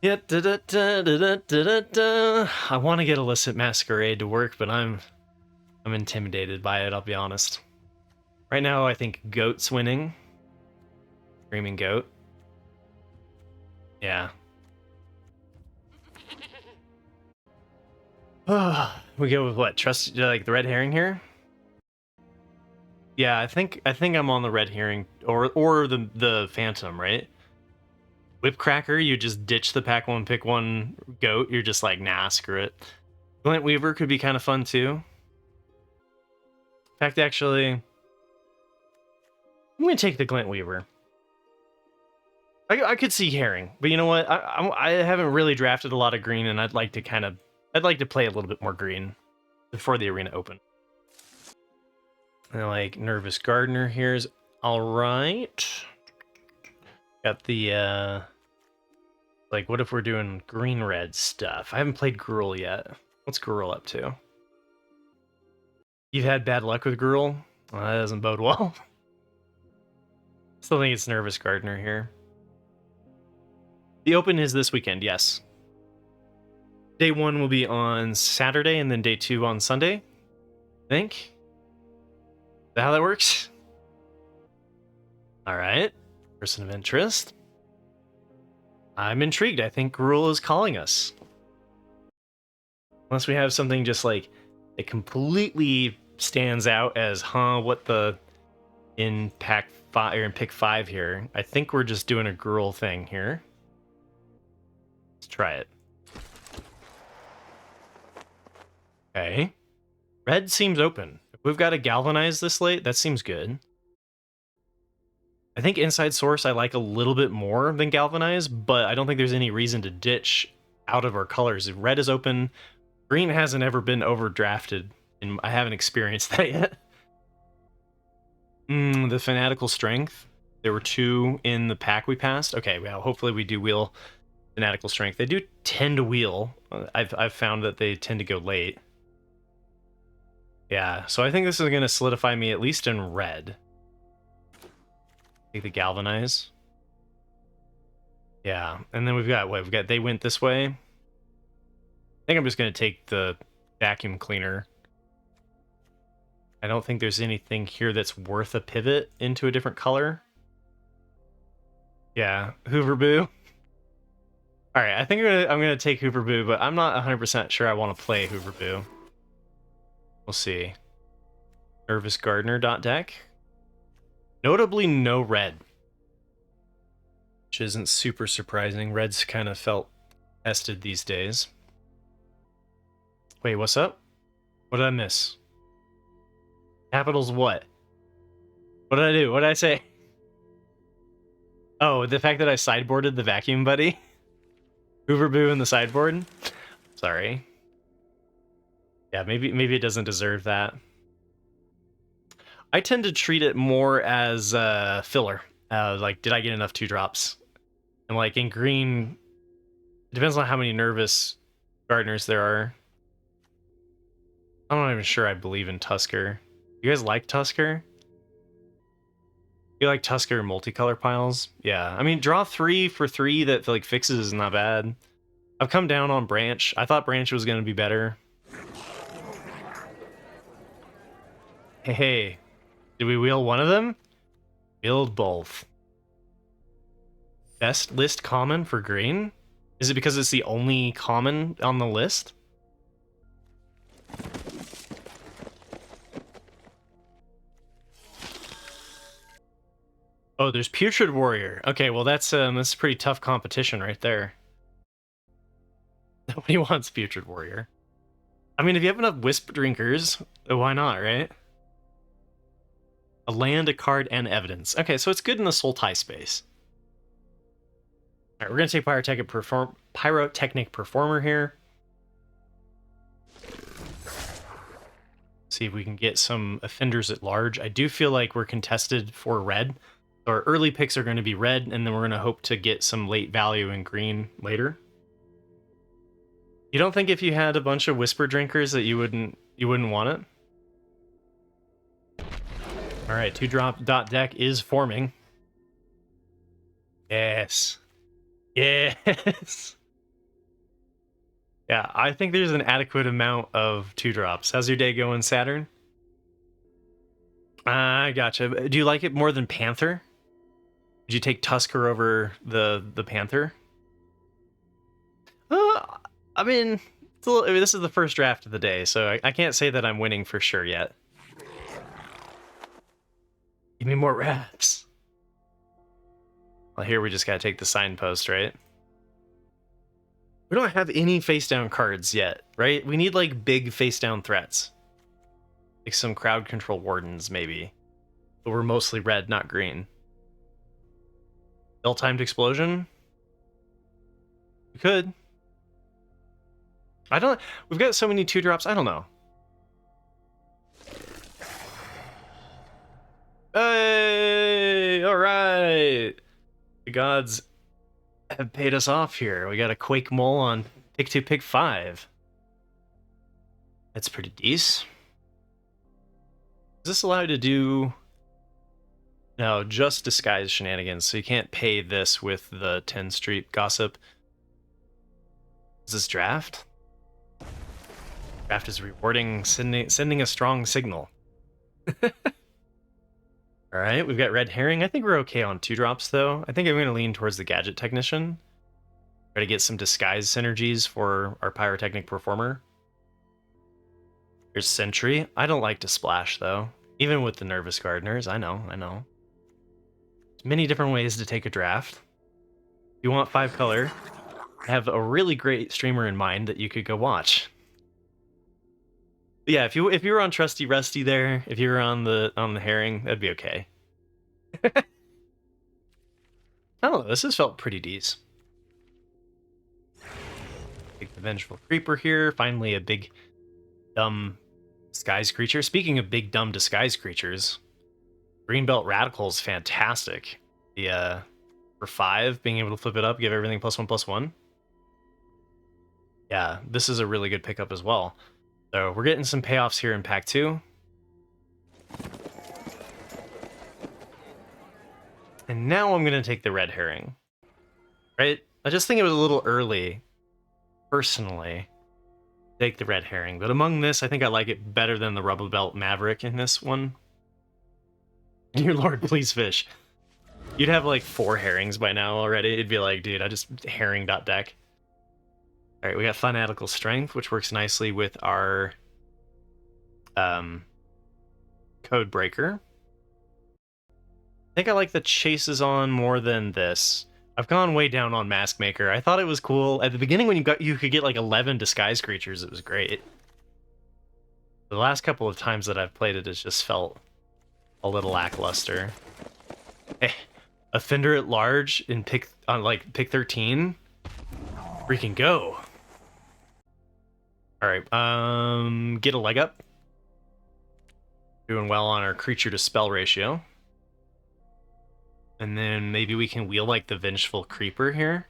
Yeah, da. I want to get Illicit Masquerade to work, but I'm intimidated by it, I'll be honest. Right now, I think Goat's winning. Screaming Goat. Yeah. We go with what? Trust, like the red herring here? Yeah, I think I'm on the red herring or the phantom, right? Whipcracker, you just ditch the pack one, pick one goat. You're just like, nah, screw it. Glint Weaver could be kind of fun too. In fact, actually, I'm gonna take the Glint Weaver. I could see herring, but you know what? I haven't really drafted a lot of green, and I'd like to play a little bit more green before the arena open. And like Nervous Gardener here's all right. Got the like, what if we're doing green red stuff? I haven't played Gruul yet. What's Gruul up to? You've had bad luck with Gruul? Well, that doesn't bode well. Still think it's Nervous Gardener here. The Open is this weekend, yes. Day 1 will be on Saturday, and then day 2 on Sunday, I think. Is that how that works? Alright. Person of interest. I'm intrigued. I think Gruul is calling us. Unless we have something just like it completely stands out as, what the in pack 5 or in pick 5 here. I think we're just doing a Gruul thing here. Let's try it. Okay. Red seems open. If we've got to galvanize this late, that seems good. I think Inside Source I like a little bit more than Galvanize, but I don't think there's any reason to ditch out of our colors. If red is open, green hasn't ever been overdrafted, and I haven't experienced that yet. The Fanatical Strength. There were 2 in the pack we passed. Okay, well, hopefully we do wheel Fanatical Strength. They do tend to wheel. I've found that they tend to go late. Yeah, so I think this is going to solidify me at least in red. Take the Galvanize. Yeah, and then we've got what? We've got They Went This Way. I think I'm just going to take the Vacuum Cleaner. I don't think there's anything here that's worth a pivot into a different color. Yeah, Hoover Boo. All right, I think I'm gonna take Hoover Boo, but I'm not 100% sure I want to play Hoover Boo. We'll see. Nervous Gardener deck. Notably no red, which isn't super surprising. Red's kind of felt tested these days. Wait, what's up? What did I miss? Capitals what? What did I do? What did I say? Oh, the fact that I sideboarded the Vacuum Buddy? Hoover Boo in the sideboard? Sorry. Yeah, maybe it doesn't deserve that. I tend to treat it more as filler. Like, did I get enough 2-drops? And like in green, it depends on how many Nervous Gardeners there are. I'm not even sure I believe in Tusker. You guys like Tusker? You like Tusker multicolor piles? Yeah, I mean, draw 3 for 3 that like fixes is not bad. I've come down on Branch. I thought Branch was going to be better. Hey, did we wheel one of them? Wheeled both. Best list common for green? Is it because it's the only common on the list? Oh, there's Putrid Warrior. Okay, well that's a pretty tough competition right there. Nobody wants Putrid Warrior. I mean, if you have enough Wisp Drinkers, why not, right? A land, a card, and evidence. Okay, so it's good in the Sultai space. Alright, we're going to take Pyrotechnic Performer here. See if we can get some offenders at large. I do feel like we're contested for red. So our early picks are going to be red, and then we're going to hope to get some late value in green later. You don't think if you had a bunch of Whisper Drinkers that you wouldn't want it? All right, 2-drop deck is forming. Yes. Yes. Yeah, I think there's an adequate amount of 2-drops. How's your day going, Saturn? I gotcha. Do you like it more than Panther? Would you take Tusker over the Panther? I mean, this is the first draft of the day, so I can't say that I'm winning for sure yet. Give me more rats. Well, here we just gotta take the signpost, right? We don't have any face down cards yet, right? We need like big face down threats. Like some crowd control wardens, maybe. But we're mostly red, not green. Ill-timed explosion? We could. I don't... We've got so many 2-drops, I don't know. Hey! Alright! The gods have paid us off here. We got a Quake Mole on pick 2, pick 5. That's pretty decent. Is this allowed to do... No, just disguise shenanigans, so you can't pay this with the 10 Street Gossip. Is this draft? Draft is rewarding, sending a strong signal. Alright, we've got Red Herring. I think we're okay on 2-drops, though. I think I'm going to lean towards the Gadget Technician. Try to get some disguise synergies for our Pyrotechnic Performer. Here's Sentry. I don't like to splash, though. Even with the Nervous Gardeners, I know. There's many different ways to take a draft. If you want 5-color, I have a really great streamer in mind that you could go watch. But yeah, if you were on Trusty Rusty there, if you were on the Herring, that'd be okay. I don't know, this has felt pretty decent. Take the Vengeful Creeper here. Finally a big, dumb disguise creature. Speaking of big, dumb disguise creatures, Greenbelt Radical is fantastic. The for 5, being able to flip it up, give everything +1/+1. Yeah, this is a really good pickup as well. So we're getting some payoffs here in pack 2. And now I'm going to take the Red Herring. Right? I just think it was a little early, personally, to take the Red Herring. But among this, I think I like it better than the Rubble Belt Maverick in this one. Dear Lord, please fish. You'd have like 4 herrings by now already. It'd be like, dude, I just herring.deck. Alright, we got Fanatical Strength, which works nicely with our Code Breaker. I think I like the Chases on more than this. I've gone way down on Mask Maker. I thought it was cool. At the beginning when you could get like 11 disguise creatures, it was great. The last couple of times that I've played it, it's just felt a little lackluster. Hey, Offender at Large in pick 13? Freaking go. Alright, get a leg up. Doing well on our creature to spell ratio. And then maybe we can wheel like the Vengeful Creeper here.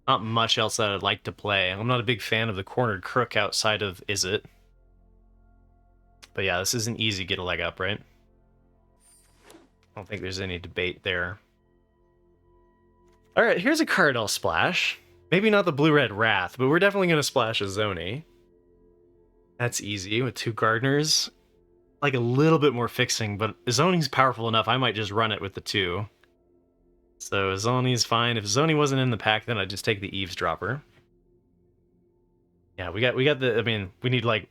Not much else that I'd like to play. I'm not a big fan of the Cornered Crook outside of Is It. But yeah, this is an easy get a leg up, right? I don't think there's any debate there. Alright, here's a card I'll splash. Maybe not the Blue-Red Wrath, but we're definitely going to splash a Izoni. That's easy with 2 Gardeners. Like a little bit more fixing, but Izoni's powerful enough, I might just run it with the 2. So Izoni's fine. If Izoni wasn't in the pack, then I'd just take the Eavesdropper. Yeah, we got the, I mean, we need like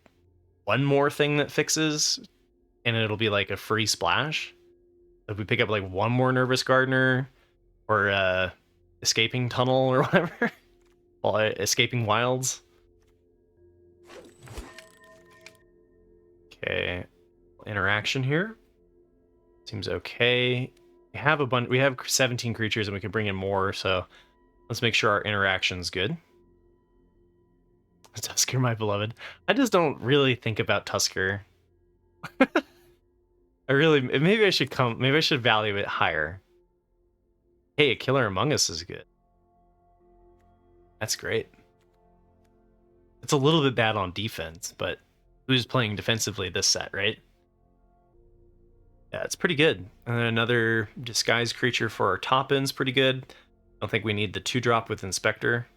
one more thing that fixes, and it'll be like a free splash. If we pick up like one more Nervous Gardener, or Escaping Tunnel, or whatever. Well, Escaping Wilds. Okay, interaction here. Seems okay. We have 17 creatures and we can bring in more, so let's make sure our interaction's good. Tusker, my beloved. I just don't really think about Tusker. Maybe I should value it higher. Hey, a Killer Among Us is good. That's great. It's a little bit bad on defense, but who's playing defensively this set, right? Yeah, it's pretty good. And then another disguise creature for our top end's pretty good. I don't think we need the 2-drop with Inspector.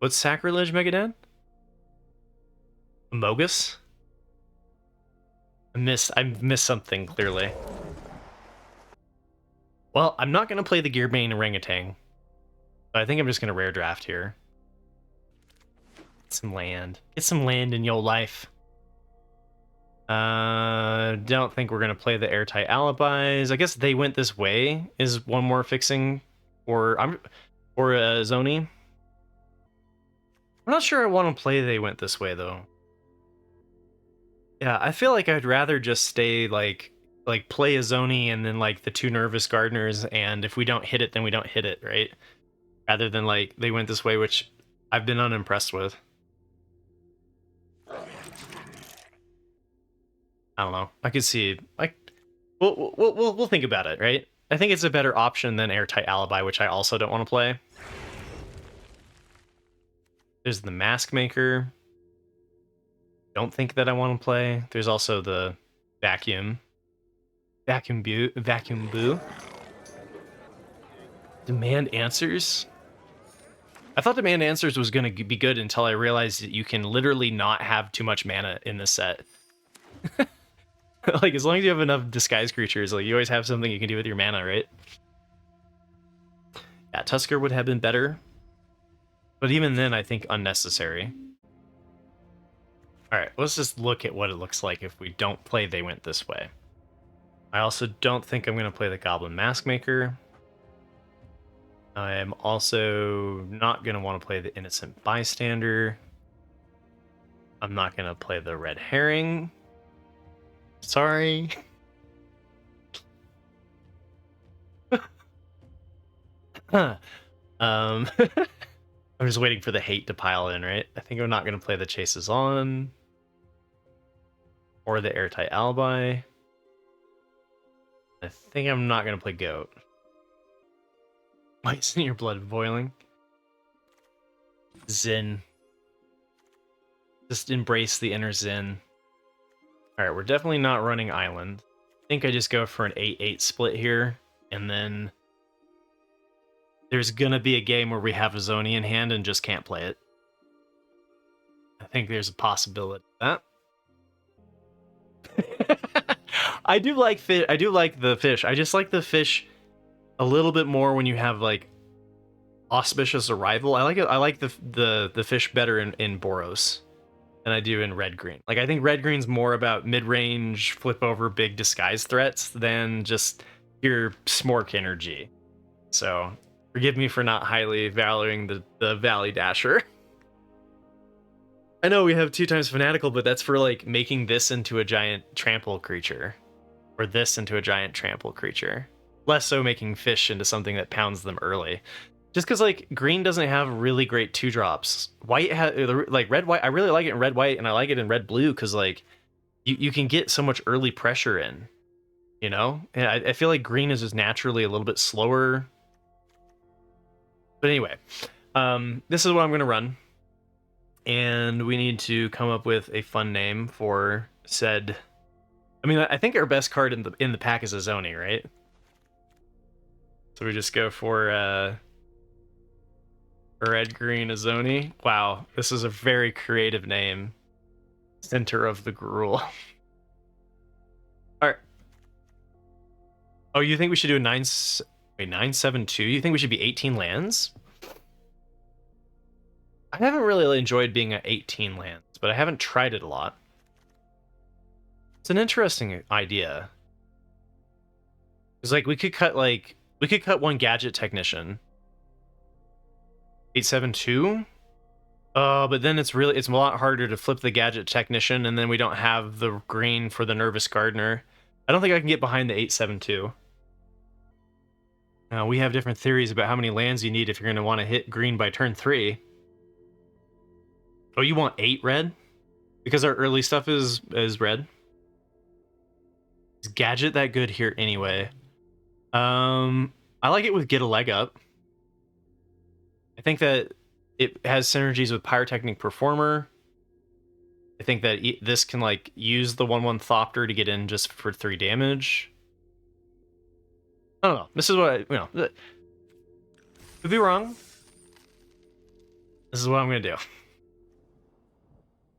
What's Sacrilege, Megadan? Amogus? I missed something, clearly. Well, I'm not going to play the Gearbane Orangutan. But I think I'm just going to rare draft here. Get some land. Get some land in your life. Don't think we're going to play the Airtight Alibis. I guess They Went This Way is one more fixing for Izoni. I'm not sure I want to play They Went This Way, though. Yeah, I feel like I'd rather just stay, like play Izoni and then, like, the 2 Nervous Gardeners, and if we don't hit it, then we don't hit it, right? Rather than, like, They Went This Way, which I've been unimpressed with. I don't know. I could see, like, we'll think about it, right? I think it's a better option than Airtight Alibi, which I also don't want to play. There's the Mask Maker. Don't think that I want to play. There's also the Vacuum Boo. Demand Answers. I thought Demand Answers was going to be good until I realized that you can literally not have too much mana in this set. Like, as long as you have enough disguise creatures, like, you always have something you can do with your mana, right? Yeah, Tusker would have been better. But even then, I think unnecessary. Alright, let's just look at what it looks like if we don't play They Went This Way. I also don't think I'm going to play the Goblin Mask Maker. I am also not going to want to play the Innocent Bystander. I'm not going to play the Red Herring. Sorry. I'm just waiting for the hate to pile in, right? I think I'm not going to play the Chases On. Or the Airtight Alibi. I think I'm not going to play Goat. Why isn't your blood boiling? Zen. Just embrace the inner Zen. Alright, we're definitely not running Island. I think I just go for an 8-8 split here, and then there's gonna be a game where we have Izoni in hand and just can't play it. I think there's a possibility of that. I do like fish. I do like the fish. I just like the fish a little bit more when you have, like, Auspicious Arrival. I like it. I like the fish better in Boros than I do in red-green. Like, I think red-green's more about mid-range, flip-over, big disguise threats than just pure Smork energy. So, forgive me for not highly valuing the Valley Dasher. I know we have 2 times Fanatical, but that's for, like, making this into a giant trample creature. Or this into a giant trample creature. Less so making fish into something that pounds them early. Just because, like, green doesn't have really great 2-drops. White has, like, red-white, I really like it in red-white, and I like it in red-blue, because, like, you can get so much early pressure in, you know? And I feel like green is just naturally a little bit slower. But anyway, this is what I'm going to run. And we need to come up with a fun name for said... I mean, I think our best card in the pack is Izoni, right? So we just go for... Red Green Izoni. Wow, this is a very creative name. Center of the Gruel. Alright. Oh, you think we should do a 972? You think we should be 18 lands? I haven't really enjoyed being at 18 lands, but I haven't tried it a lot. It's an interesting idea. It's like we could cut 1 Gadget Technician. 872? But then it's a lot harder to flip the Gadget Technician, and then we don't have the green for the Nervous Gardener. I don't think I can get behind the 872. Now, we have different theories about how many lands you need if you're going to want to hit green by turn 3. Oh, you want 8 red? Because our early stuff is red? Is Gadget that good here anyway? I like it with Get a Leg Up. I think that it has synergies with Pyrotechnic Performer. I think that this can, like, use the 1/1 Thopter to get in just for 3 damage. I don't know. This is what could be wrong. This is what I'm going to do.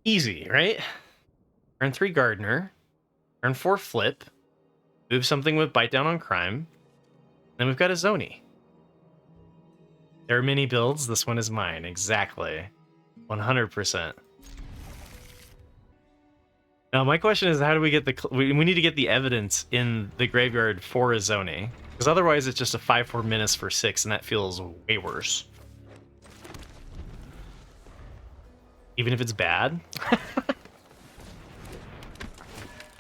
Easy, right? Turn 3 Gardener. Turn 4 Flip. Move something with Bite Down on Crime. Then we've got Izoni. There are many builds. This one is mine. Exactly. 100%. Now, my question is, how do we get the... We need to get the evidence in the graveyard for Izoni. Because otherwise, it's just a 5/4 menace for 6, and that feels way worse. Even if it's bad?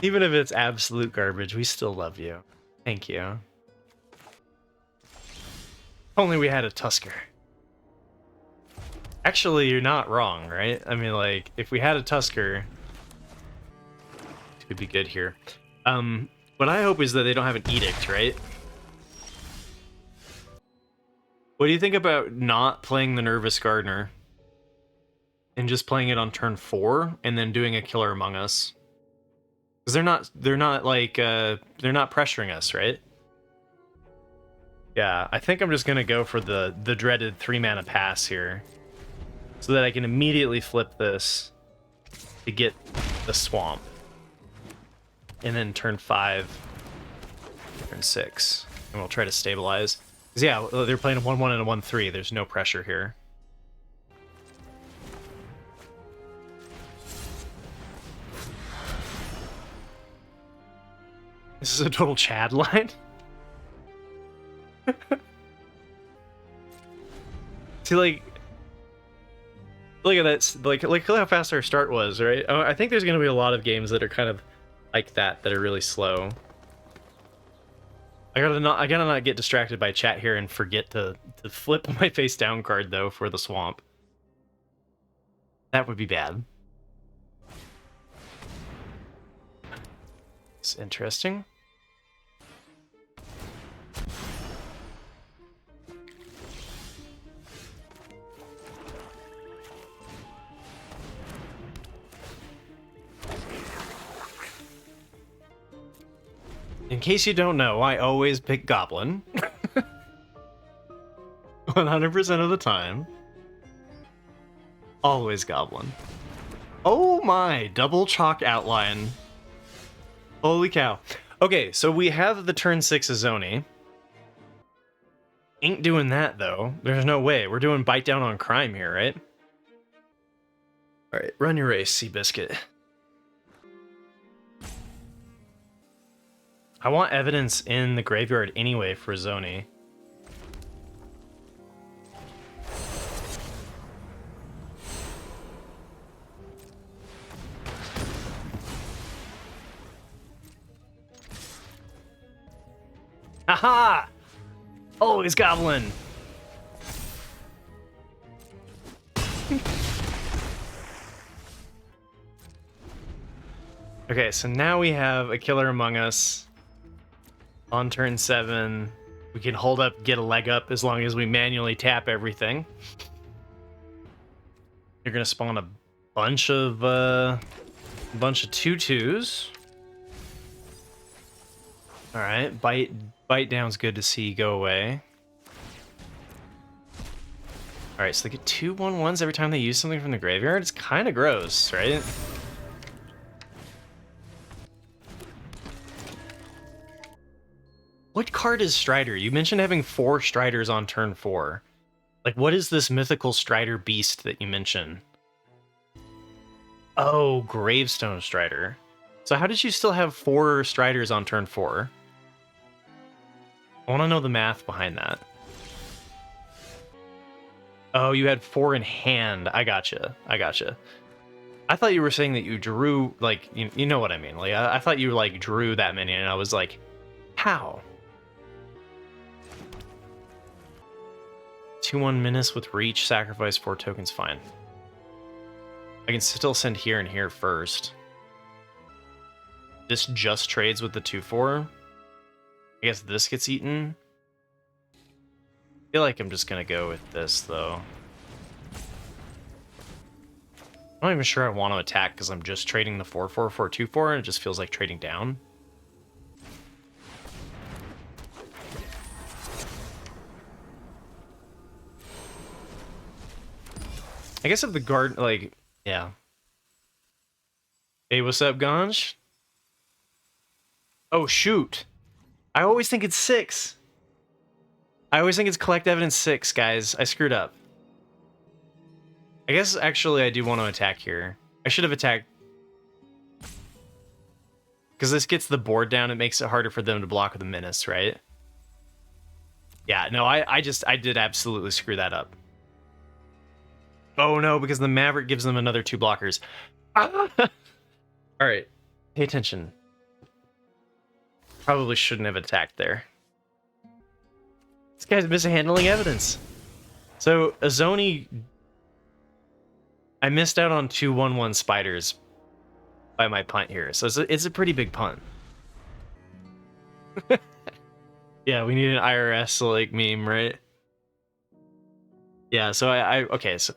Even if it's absolute garbage, we still love you. Thank you. Only we had a Tusker. Actually, you're not wrong, right? I mean, like, if we had a Tusker, it could be good here. What I hope is that they don't have an Edict, right? What do you think about not playing the Nervous Gardener and just playing it on turn 4 and then doing a Killer Among Us? Because they're not pressuring us, right? Yeah, I think I'm just gonna go for the dreaded 3-mana pass here, so that I can immediately flip this to get the swamp, and then turn 5, turn 6, and we'll try to stabilize. Because yeah, they're playing a 1/1 and a 1/3. There's no pressure here. This is a total Chad line. See, like, look at that. Like, look how fast our start was, right? I think there's going to be a lot of games that are kind of like that are really slow. I gotta not get distracted by chat here and forget to flip my face down card though for the swamp. That would be bad. It's interesting. In case you don't know, I always pick Goblin. 100% of the time. Always Goblin. Oh my, double chalk outline. Holy cow. Okay, so we have the turn 6 Izoni. Ain't doing that though. There's no way. We're doing Bite Down on Crime here, right? Alright, run your race, Seabiscuit. I want evidence in the graveyard anyway for Izoni. Haha! Always Goblin! Okay, so now we have a Killer Among Us. On turn 7, we can hold up, get a leg up as long as we manually tap everything. You're gonna spawn a bunch of 2/2s. All right, bite down's good to see go away. All right, so they get 2 1/1s every time they use something from the graveyard. It's kind of gross, right? What card is Strider? You mentioned having 4 Striders on turn 4. Like, what is this mythical Strider beast that you mentioned? Oh, Gravestone Strider. So how did you still have 4 Striders on turn 4? I want to know the math behind that. Oh, you had 4 in hand. I gotcha. I thought you were saying that you drew, like, you know what I mean. Like, I thought you, like, drew that many, and I was like, how? 2/1 menace with reach, sacrifice 4 tokens, fine. I can still send here and here first. This just trades with the 2/4. I guess this gets eaten. I feel like I'm just gonna go with this though. I'm not even sure I want to attack because I'm just trading the 4/4 for 2/4 and it just feels like trading down. I guess if the guard, like, yeah. Hey, what's up, Ganj? Oh, shoot. I always think it's 6. I always think it's collect evidence 6, guys. I screwed up. I guess, actually, I do want to attack here. I should have attacked. Because this gets the board down, it makes it harder for them to block with the menace, right? Yeah, no, I did absolutely screw that up. Oh no, because the Maverick gives them another 2 blockers. Alright, pay attention. Probably shouldn't have attacked there. This guy's mishandling evidence. So, Izoni... I missed out on 2 1/1 spiders by my punt here, so it's a pretty big punt. Yeah, we need an IRS like meme, right? Yeah, so okay, so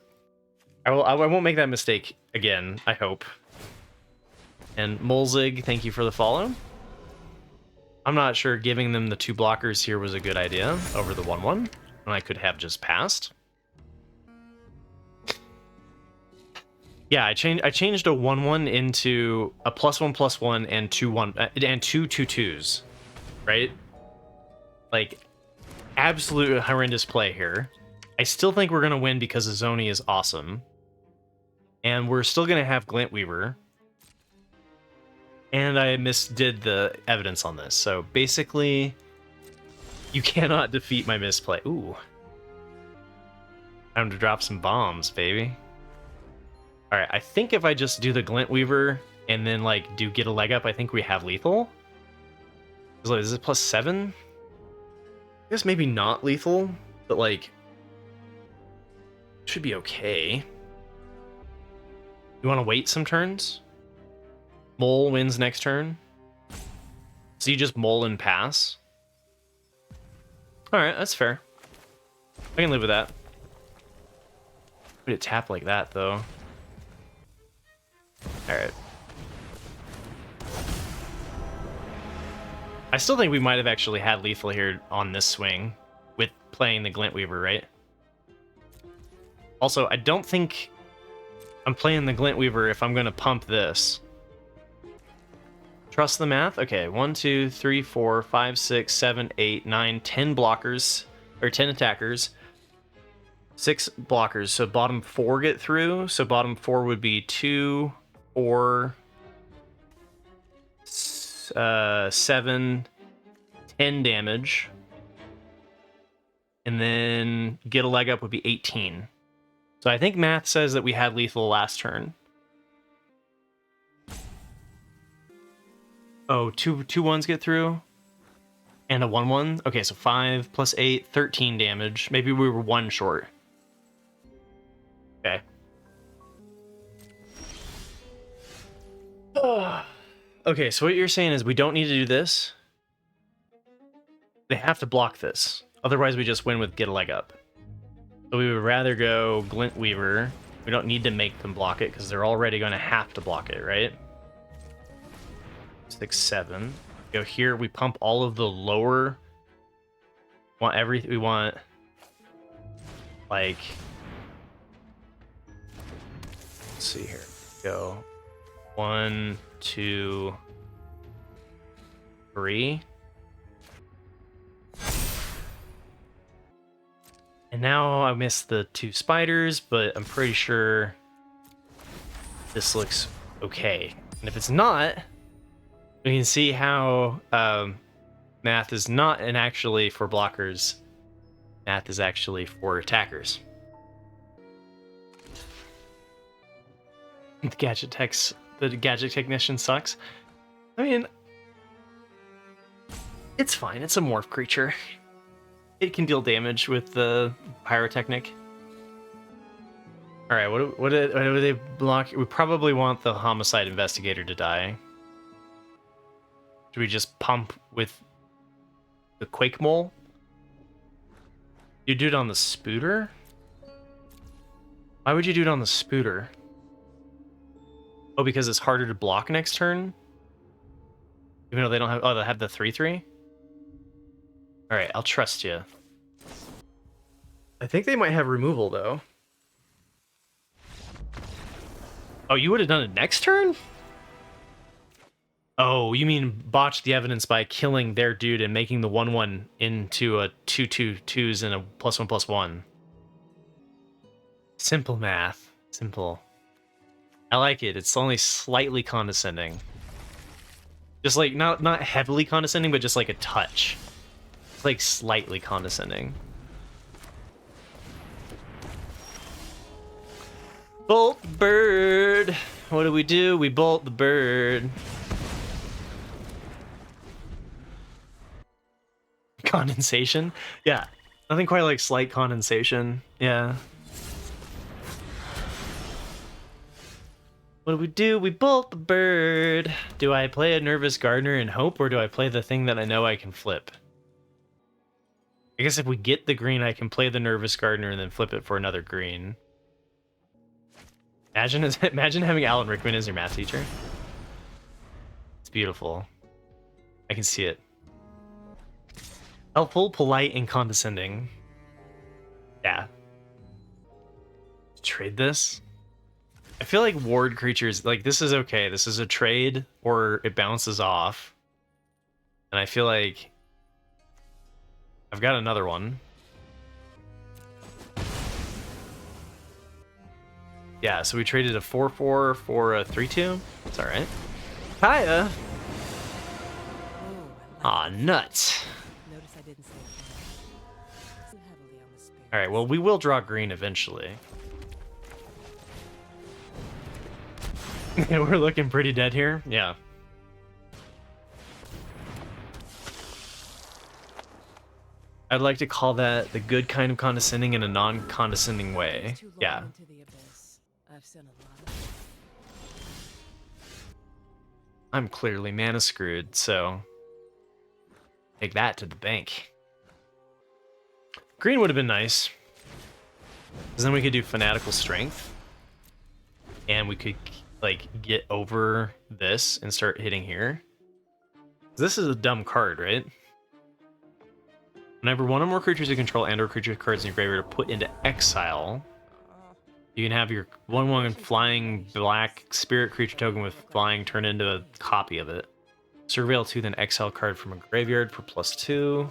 I won't make that mistake again, I hope. And Molzig, thank you for the follow. I'm not sure giving them the 2 blockers here was a good idea over the 1/1, and I could have just passed. Yeah, I changed a 1/1 into a +1/+1 and 2/1 and 2 2/2s, right? Like, absolute horrendous play here. I still think we're gonna win because Izoni is awesome, and we're still gonna have Glintweaver. And I misdid the evidence on this, so basically, you cannot defeat my misplay. Ooh, time to drop some bombs, baby. All right, I think if I just do the Glintweaver and then like do get a leg up, I think we have lethal. Is it +7? I guess maybe not lethal, but like should be okay. You want to wait some turns? Mole wins next turn. So you just mole and pass. All right, that's fair. I can live with that. Would it tap like that though? Alright. I still think we might have actually had lethal here on this swing with playing the Glintweaver, right? Also, I don't think I'm playing the Glintweaver if I'm going to pump this. Trust the math? Okay, 1, 2, 3, 4, 5, 6, 7, 8, 9, 10 blockers, or 10 attackers. 6 blockers, so bottom 4 get through. So bottom 4 would be 2, 4, 7, 10 damage. And then get a leg up would be 18. So I think math says that we had lethal last turn. Oh, two 1s get through? And a 1/1? Okay, so 5 + 8, 13 damage. Maybe we were 1 short. Okay. Okay, so what you're saying is we don't need to do this. They have to block this. Otherwise, we just win with get a leg up. So we would rather go Glintweaver. We don't need to make them block it because they're already going to have to block it, right? 6, 7. Go here. We pump all of the lower. Want everything. We want like. Let's see here. Go 1, 2, 3. And now I missed the 2 spiders, but I'm pretty sure this looks okay. And if it's not, we can see how math is not actually for blockers. Math is actually for attackers. The gadget technician sucks. I mean, it's fine. It's a morph creature. It can deal damage with the pyrotechnic. All right, what do they block? We probably want the homicide investigator to die. Should we just pump with the quake mole? You do it on the spooter? Why would you do it on the spooter? Oh, because it's harder to block next turn? Even though they don't have... Oh, they have the 3/3? Alright, I'll trust you. I think they might have removal, though. Oh, you would have done it next turn? Oh, you mean botch the evidence by killing their dude and making the 1/1 into a 2/2/2s and a +1/+1. Simple math. Simple. I like it. It's only slightly condescending. Just like not heavily condescending, but just like a touch. It's like slightly condescending. Bolt the bird. What do? We bolt the bird. Condensation? Yeah. Nothing quite like slight condensation. Yeah. What do? We bolt the bird. Do I play a Nervous Gardener and hope, or do I play the thing that I know I can flip? I guess if we get the green, I can play the Nervous Gardener and then flip it for another green. Imagine having Alan Rickman as your math teacher. It's beautiful. I can see it. Helpful, polite, and condescending. Yeah. Trade this? I feel like ward creatures, like, this is okay. This is a trade, or it bounces off. And I feel like I've got another one. Yeah, so we traded a 4/4 for a 3/2. It's alright. Kaya! Aw, nuts. Alright, well, we will draw green eventually. We're looking pretty dead here. Yeah. I'd like to call that the good kind of condescending in a non-condescending way. Yeah. I'm clearly mana screwed, so take that to the bank. Green would have been nice, because then we could do Fanatical Strength, and we could like get over this and start hitting here. This is a dumb card, right? Whenever one or more creatures you control and/or creature cards in your graveyard are put into exile, you can have your 1/1 flying black spirit creature token with flying turn into a copy of it. Surveil 2, then exile card from a graveyard for +2.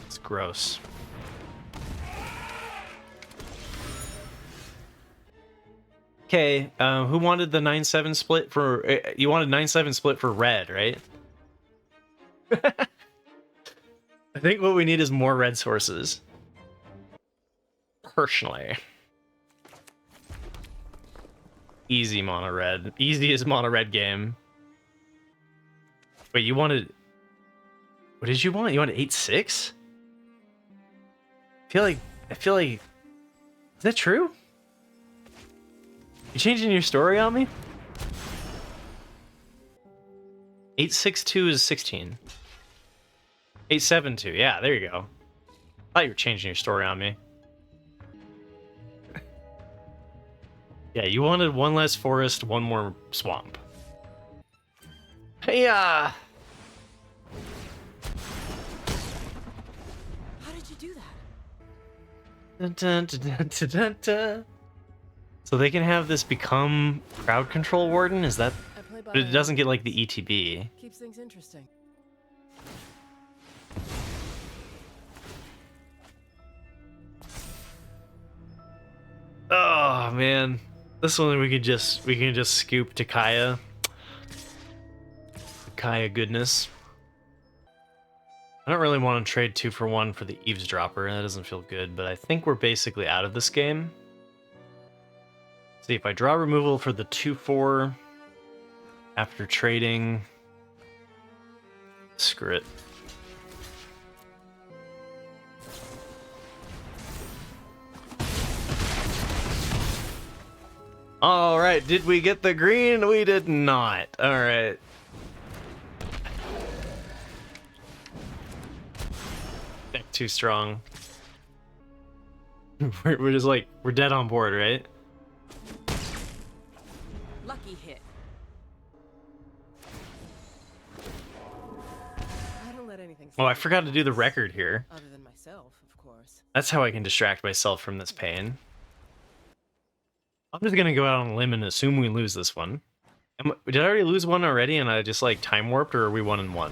It's gross. Okay, who wanted the 9/7 split for... you wanted 9/7 split for red, right? I think what we need is more red sources. Personally. Easy mono red. Easiest mono red game. Wait, you wanted... What did you want? You wanted 8/6? I feel like... Is that true? You changing your story on me? 8/6/2 is 16. 8/7/2, yeah, there you go. I thought you were changing your story on me. Yeah, you wanted one less forest, one more swamp. Hey, How did you do that? Dun, dun, dun, dun, dun, dun. So they can have this become crowd control warden? Is that... But it doesn't get like the ETB. Keeps things interesting. Oh man. This one we can just scoop to Kaya. Kaya goodness. I don't really want to trade 2 for 1 for the eavesdropper. That doesn't feel good, but I think we're basically out of this game. See, if I draw removal for the 2/4 after trading, screw it. All right, did we get the green? We did not. All right. Deck too strong. we're just like, we're dead on board, right? Lucky hit. I don't let anything. Oh, I forgot to do the record here. Other than myself, of course. That's how I can distract myself from this pain. I'm just gonna go out on a limb and assume we lose this one. Did I already lose one already and I just like time warped, or are we 1-1? I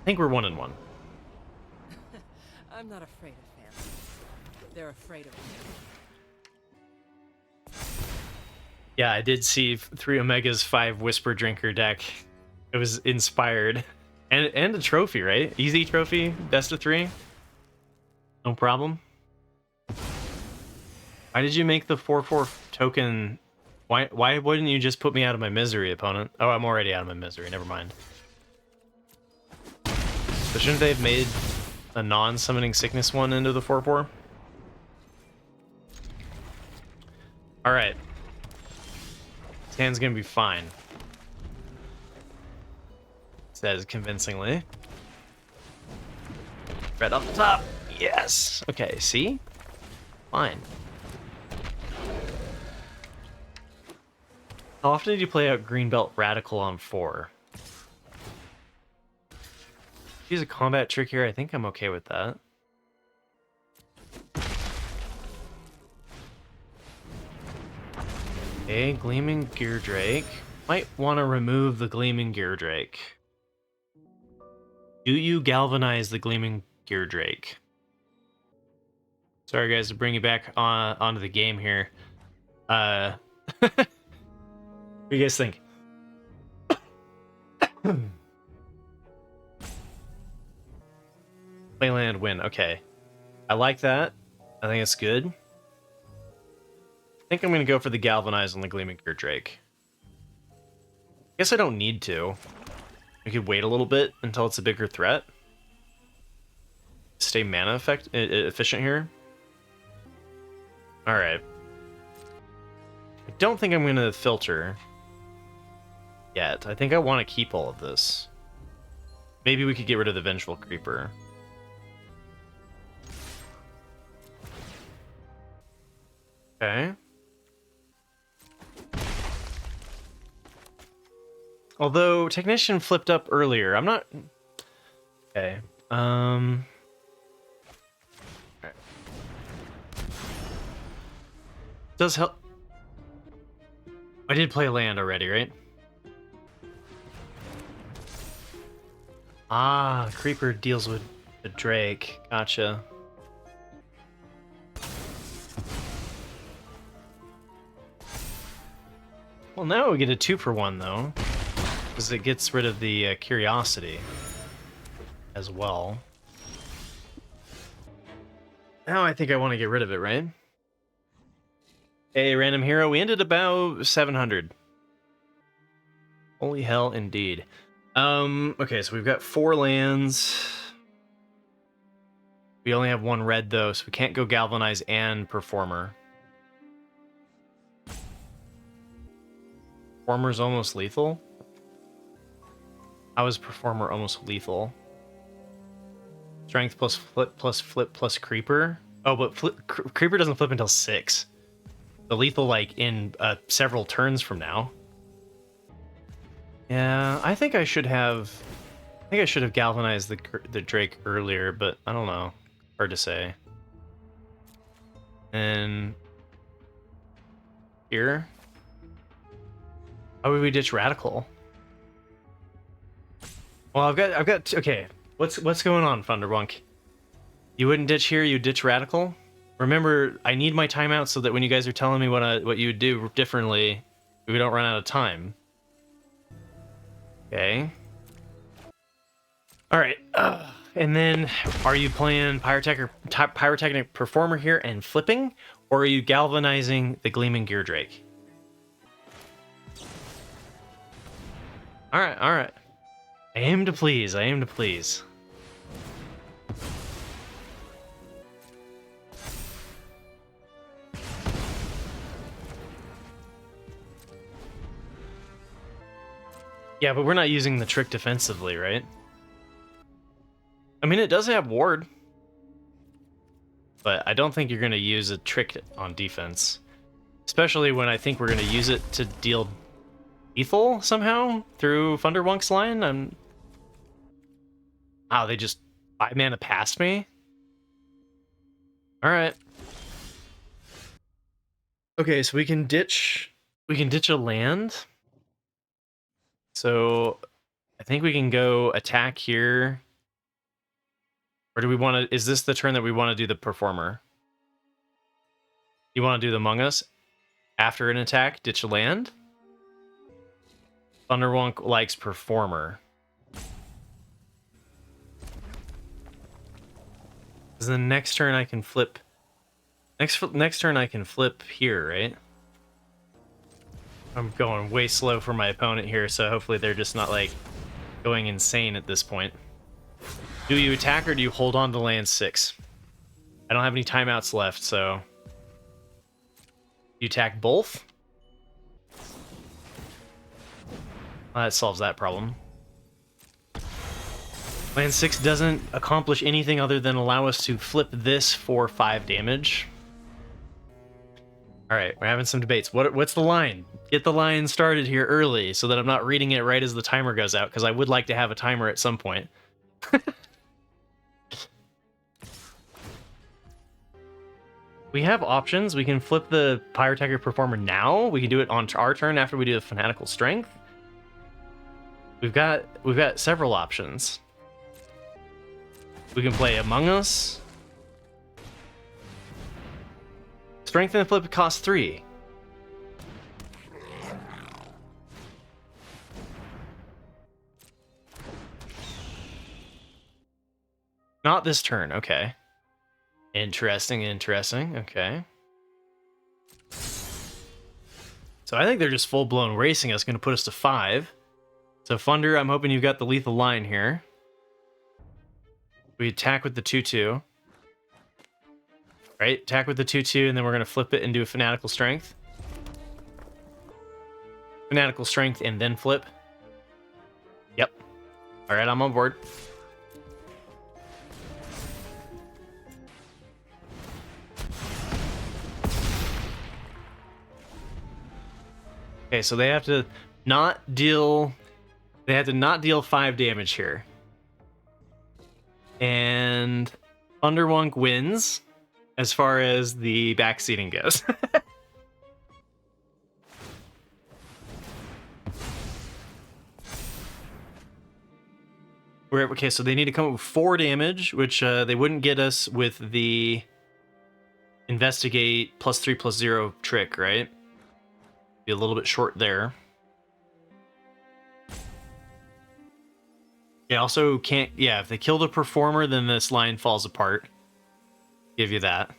think we're 1-1. I'm not afraid of fans. They're afraid of me. Yeah, I did see 3 Omegas 5 Whisper Drinker deck. It was inspired. And a trophy, right? Easy trophy, best of 3. No problem. Why did you make the 4/4 token? Why wouldn't you just put me out of my misery, opponent? Oh, I'm already out of my misery, never mind. But shouldn't they have made a non-summoning sickness one into the 4/4? Alright. This hand's gonna be fine. Says convincingly. Red up the top. Yes. Okay, see? Fine. How often did you play out Greenbelt Radical on 4? Use a combat trick here. I think I'm okay with that. Okay, Gleaming Gear Drake. Might want to remove the Gleaming Gear Drake. Do you galvanize the Gleaming Gear Drake? Sorry guys to bring you back onto the game here. What do you guys think? Play land, win. Okay. I like that. I think it's good. I think I'm going to go for the Galvanize on the Gleaming Gear Drake. Guess I don't need to. I could wait a little bit until it's a bigger threat. Stay mana efficient here. Alright. I don't think I'm going to filter yet. I think I want to keep all of this. Maybe we could get rid of the Vengeful Creeper. Okay. Although Technician flipped up earlier, I'm not... Okay. Alright. Does help. I did play land already, right? Ah, Creeper deals with the Drake. Gotcha. Well, now we get a 2-for-1 though, because it gets rid of the Curiosity as well. Now I think I want to get rid of it, right? Hey, random hero, we ended about 700. Holy hell, indeed. Okay, so we've got 4 lands. We only have 1 red though, so we can't go Galvanize and Performer. Performer's almost lethal? How is Performer almost lethal? Strength plus flip plus Creeper? Oh, but Creeper doesn't flip until 6. The lethal, like, in several turns from now. Yeah, I think I should have... I think I should have galvanized the Drake earlier, but I don't know. Hard to say. And... here? How would we ditch Radical? Well, I've got okay. What's going on, Thunderbunk? You wouldn't ditch here, you ditch Radical? Remember, I need my timeout so that when you guys are telling me what you would do differently, we don't run out of time. Okay. All right. And then, are you playing Pyrotechnic Performer here and flipping, or are you galvanizing the Gleaming Gear Drake? All right, all right. I aim to please. I aim to please. Yeah, but we're not using the trick defensively, right? I mean, it does have ward. But I don't think you're going to use a trick on defense. Especially when I think we're going to use it to deal lethal somehow through Thunderbunk's line. Wow, they just 5 mana past me? All right. Okay, so we can ditch a land. So I think we can go attack here. Or do we want to, is this the turn that we want to do the performer? You want to do the Among Us after an attack, ditch a land? Thunderwonk likes performer. Because the next turn I can flip. Next turn I can flip here, right? I'm going way slow for my opponent here, so hopefully they're just not like going insane at this point. Do you attack or do you hold on to land 6? I don't have any timeouts left, so you attack both. Well, that solves that problem. Land 6 doesn't accomplish anything other than allow us to flip this for 5 damage. All right, we're having some debates. What's the line? Get the line started here early so that I'm not reading it right as the timer goes out, because I would like to have a timer at some point. We have options. We can flip the Pyrotechnic Performer now. We can do it on our turn after we do the Fanatical Strength. We've got several options. We can play Among Us. Strength and flip costs 3. Not this turn, okay. Interesting. Okay. So I think they're just full-blown racing us, going to put us to 5. So Funder, I'm hoping you've got the lethal line here. We attack with the 2/2. Right, attack with the 2/2, and then we're going to flip it and do a Fanatical Strength. Fanatical Strength and then flip. Yep. All right, I'm on board. Okay, so they have to not deal 5 damage here. And Thunderwonk wins as far as the backseating goes. Okay, so they need to come up with 4 damage, which they wouldn't get us with the investigate +3/+0 trick, right? Be a little bit short there. They also can't, yeah, if they kill the performer, then this line falls apart. Give you that.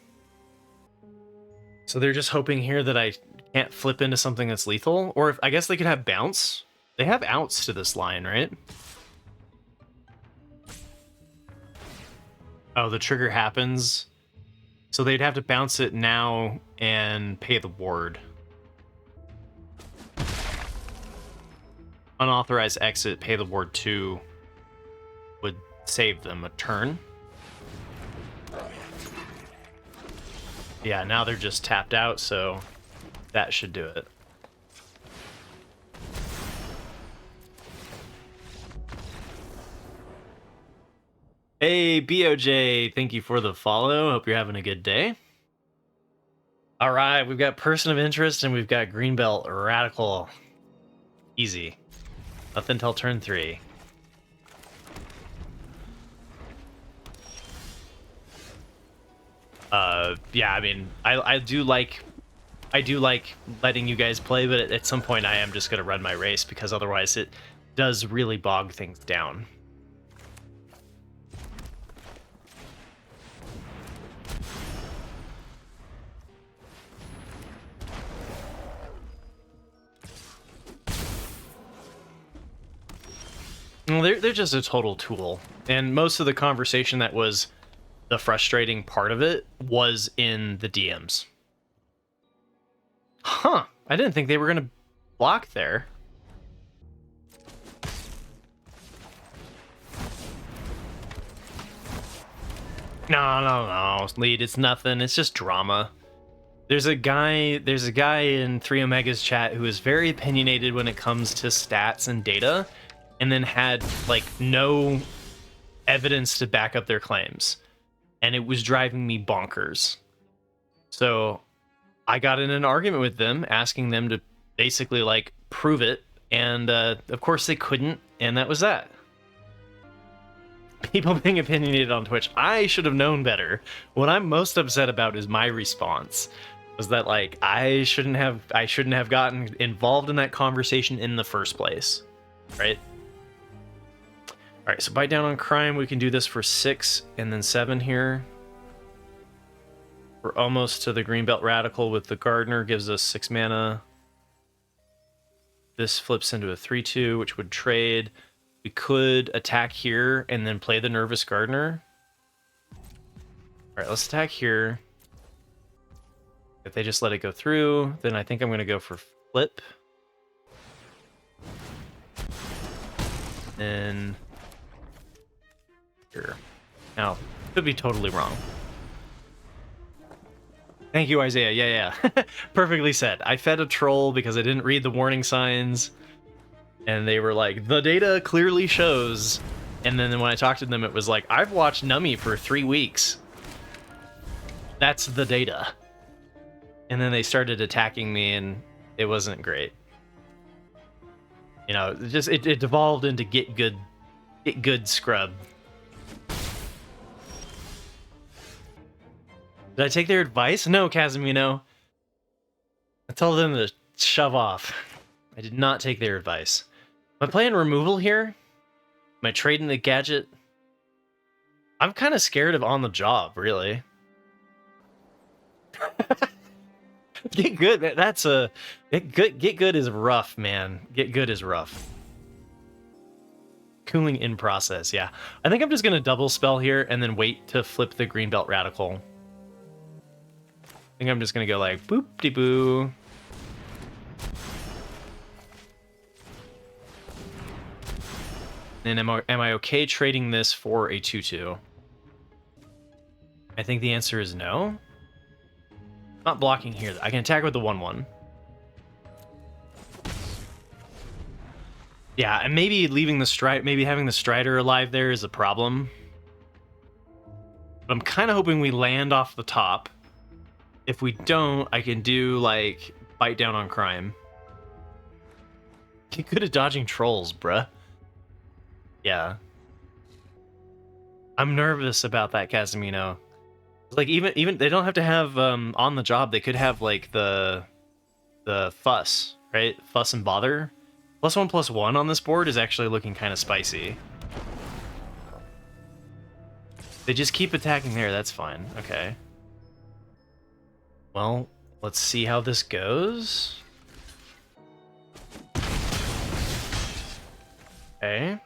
So they're just hoping here that I can't flip into something that's lethal. Or if I guess they could have bounce. They have outs to this line, right? Oh, the trigger happens. So they'd have to bounce it now and pay the ward. Unauthorized exit, pay the ward 2 would save them a turn. Yeah, now they're just tapped out, so that should do it. Hey, BOJ, thank you for the follow. Hope you're having a good day. All right, we've got Person of Interest and we've got Greenbelt Radical. Easy. Nothing till turn 3. Yeah, I mean, I do like letting you guys play, but at some point I am just gonna run my race because otherwise it does really bog things down. Well, they're just a total tool, and most of the conversation that was the frustrating part of it was in the DMs. Huh, I didn't think they were gonna block there. No, lead, it's nothing, it's just drama. There's a guy in 3 Omega's chat who is very opinionated when it comes to stats and data, and then had like no evidence to back up their claims. and it was driving me bonkers. So I got in an argument with them, asking them to basically like prove it, and of course they couldn't, and that was that. People being opinionated on Twitch, I should have known better. What I'm most upset about is my response. Was that like I shouldn't have gotten involved in that conversation in the first place, right? All right, so bite down on crime. We can do this for 6 and then 7 here. We're almost to the Greenbelt Radical with the Gardener, gives us 6 mana. This flips into a 3/2, which would trade. We could attack here and then play the Nervous Gardener. All right, let's attack here. If they just let it go through, then I think I'm going to go for flip. Then here. Now, could be totally wrong. Thank you, Isaiah. Yeah. Perfectly said. I fed a troll because I didn't read the warning signs. And they were like, the data clearly shows. And then when I talked to them, it was like, I've watched Nummy for 3 weeks. That's the data. And then they started attacking me, and it wasn't great. You know, it devolved into get good scrub. Did I take their advice? No, Casimino. I told them to shove off. I did not take their advice. Am I playing removal here? Am I trading the gadget? I'm kind of scared of on the job, really. Get good. That's a get good is rough, man. Get good is rough. Cooling in process, yeah. I think I'm just gonna double spell here and then wait to flip the Greenbelt Radical. I think I'm just gonna go like boop de boo. And am I okay trading this for a 2/2? I think the answer is no. Not blocking here. I can attack with the 1/1. Yeah, and maybe leaving the maybe having the Strider alive there is a problem. But I'm kind of hoping we land off the top. If we don't, I can do like bite down on crime. Get good at dodging trolls, bruh. Yeah. I'm nervous about that, Casimino. Like even they don't have to have on the job. They could have like the fuss, right? Fuss and bother. +1/+1 on this board is actually looking kind of spicy. They just keep attacking there. That's fine. Okay. Well, let's see how this goes. Okay.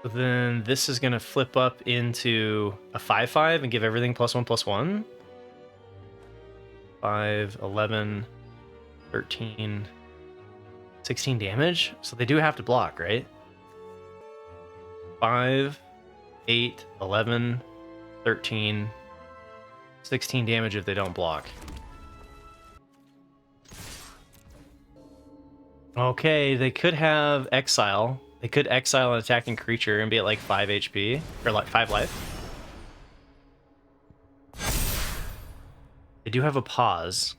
So then this is going to flip up into a 5/5 and give everything +1/+1. 5, 11, 13, 16 damage. So they do have to block, right? 5, 8, 11, 13, 16 damage if they don't block. Okay, they could have Exile. They could exile an attacking creature and be at like 5 HP, or like 5 life. They do have a pause.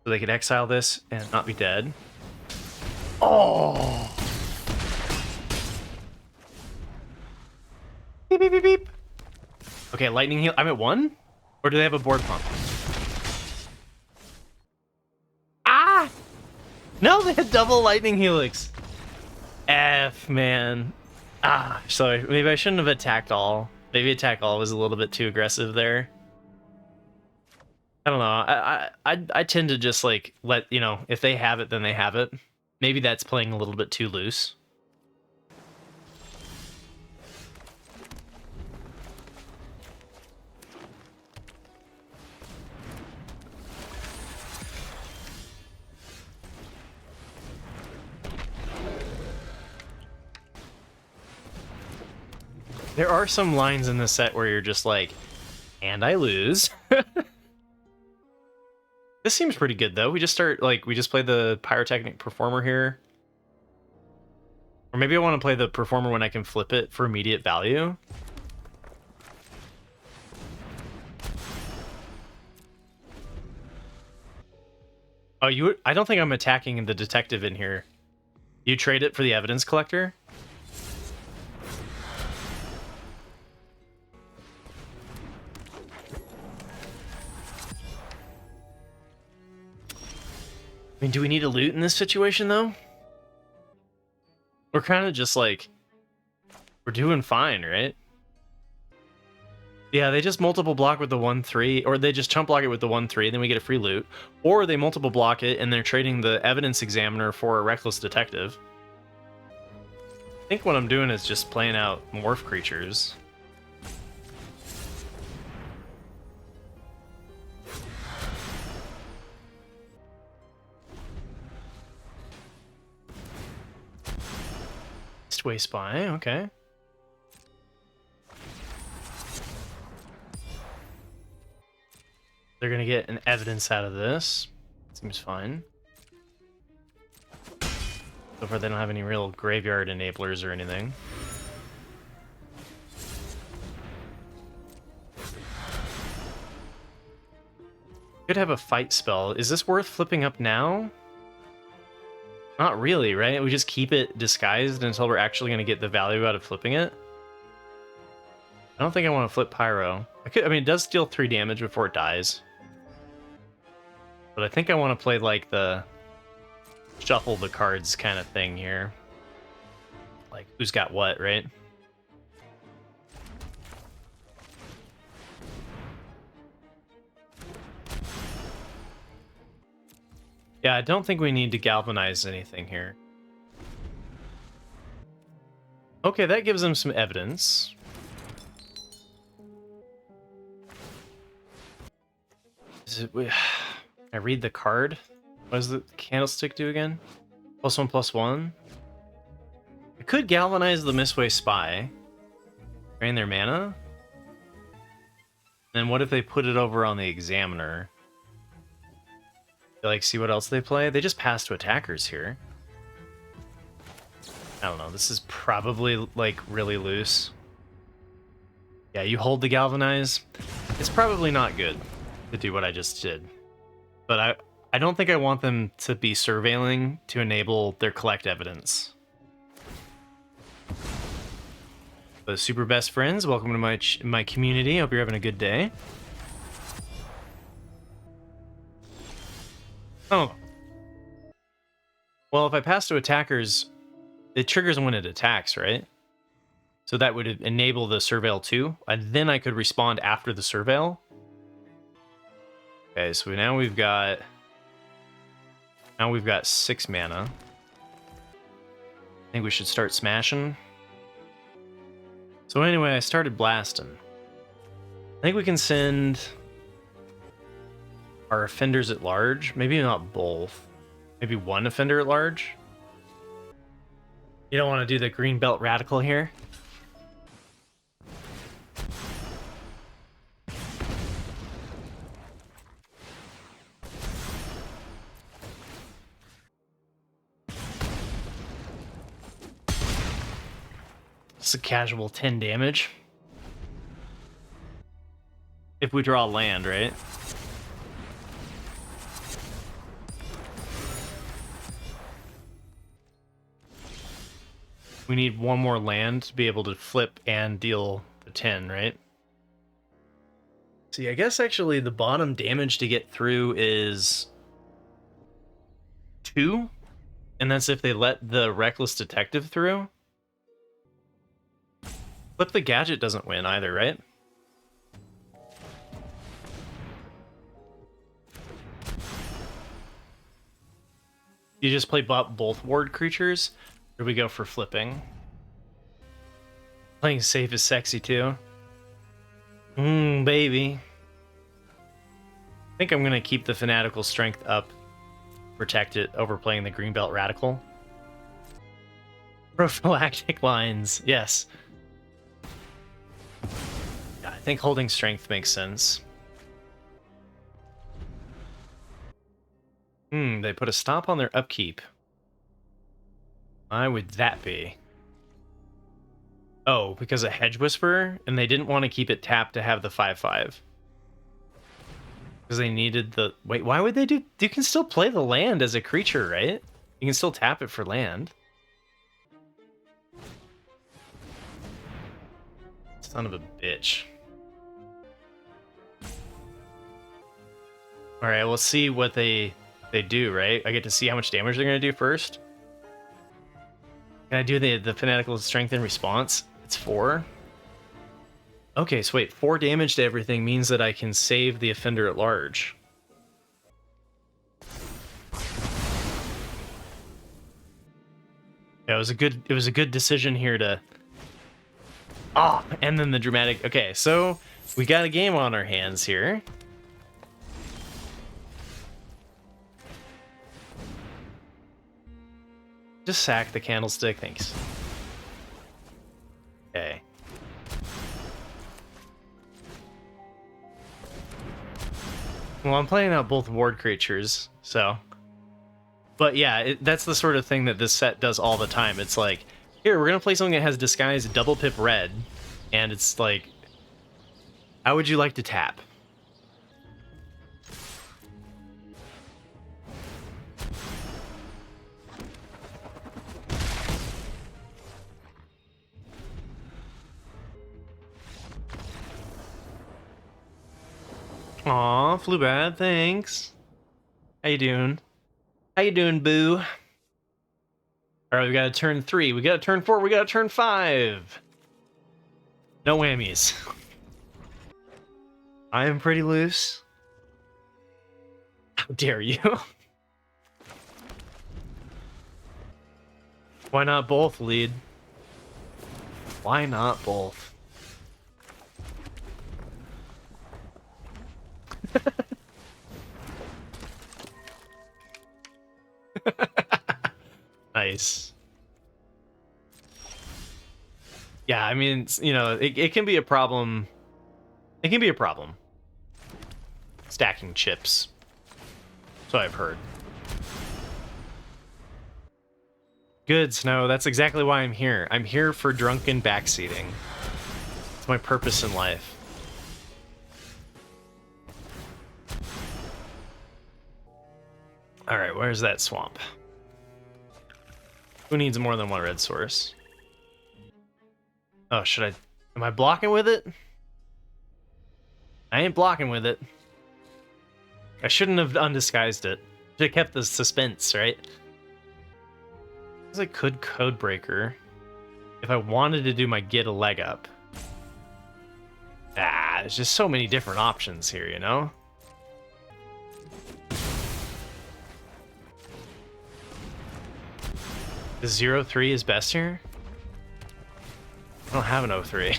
So they could exile this and not be dead. Oh! Beep, beep, beep, beep. Okay, lightning heal. I'm at 1? Or do they have a board pump? Ah! No, they had double lightning helix. F, man. Ah, sorry. Maybe I shouldn't have attacked all. Maybe attack all was a little bit too aggressive there. I don't know. I tend to just like let, you know, if they have it, then they have it. Maybe that's playing a little bit too loose. There are some lines in this set where you're just like, and I lose. This seems pretty good though. We just play the Pyrotechnic Performer here. Or maybe I want to play the performer when I can flip it for immediate value. Oh, I don't think I'm attacking the detective in here. You trade it for the evidence collector? I mean, do we need a loot in this situation, though? We're kind of just like... We're doing fine, right? Yeah, they just multiple block with the 1-3, or they just chump block it with the 1-3, then we get a free loot. Or they multiple block it, and they're trading the evidence examiner for a reckless detective. I think what I'm doing is just playing out morph creatures. Eastway Spy, okay. They're gonna get an evidence out of this. Seems fine. So far they don't have any real graveyard enablers or anything. Could have a fight spell. Is this worth flipping up now? Not really, right? We just keep it disguised until we're actually going to get the value out of flipping it. I don't think I want to flip Pyro. I mean, it does deal 3 damage before it dies. But I think I want to play like the shuffle the cards kind of thing here. Like, who's got what, right? Yeah, I don't think we need to galvanize anything here. Okay, that gives them some evidence. Is it... I read the card? What does the candlestick do again? +1/+1? I could galvanize the Mistway Spy. Drain their mana? Then what if they put it over on the Examiner? Like, see what else they play? They just pass to attackers here. I don't know, this is probably, like, really loose. Yeah, you hold the Galvanize. It's probably not good to do what I just did. But I don't think I want them to be surveilling to enable their collect evidence. The super best friends, welcome to my community. Hope you're having a good day. Oh. Well, if I pass to attackers, it triggers when it attacks, right? So that would enable the surveil too, and then I could respond after the surveil. Okay, so now we've got 6 mana. I think we should start smashing. So anyway, I started blasting. I think we can send our offenders at large. Maybe not both. Maybe one offender at large. You don't want to do the green belt radical here. It's a casual 10 damage. If we draw land, right? We need one more land to be able to flip and deal the 10, right? See, I guess actually the bottom damage to get through is 2, and that's if they let the Reckless Detective through. Flip the Gadget doesn't win either, right? You just play both ward creatures, or do we go for flipping? Playing safe is sexy too. Baby. I think I'm gonna keep the Fanatical Strength up, protect it over playing the Greenbelt Radical. Prophylactic lines, yes. Yeah, I think holding Strength makes sense. They put a stop on their upkeep. Why would that be? Oh, because of Hedge Whisperer, and they didn't want to keep it tapped to have the 5/5. Because they needed the... Wait, why would they do... You can still play the land as a creature, right? You can still tap it for land. Son of a bitch. Alright, we'll see what they do, right? I get to see how much damage they're going to do first. Can I do the Fanatical Strength in response? It's 4. Okay, so wait, 4 damage to everything means that I can save the offender at large. Yeah, it was a good decision here to... Ah, and then the dramatic... Okay, so we got a game on our hands here. Just sack the candlestick, thanks. Okay. Well, I'm playing out both ward creatures, so... But yeah, that's the sort of thing that this set does all the time. It's like, here, we're going to play something that has Disguise double pip red, and it's like, how would you like to tap? Aw, flew bad, thanks. How you doing? How you doing, boo? Alright, we got a turn 3, we got a turn 4, we got a turn 5. No whammies. I am pretty loose. How dare you? Why not both, lead? Why not both? Nice. Yeah, I mean, you know, it can be a problem. It can be a problem. Stacking chips. So I've heard. Good, Snow. That's exactly why I'm here. I'm here for drunken backseating. It's my purpose in life. Alright, where's that swamp? Who needs more than one red source? Oh, should I... Am I blocking with it? I ain't blocking with it. I shouldn't have undisguised it. Should have kept the suspense, right? I could Codebreaker if I wanted to do my get a leg up. Ah, there's just so many different options here, you know? The 0-3 is best here? I don't have an 0-3.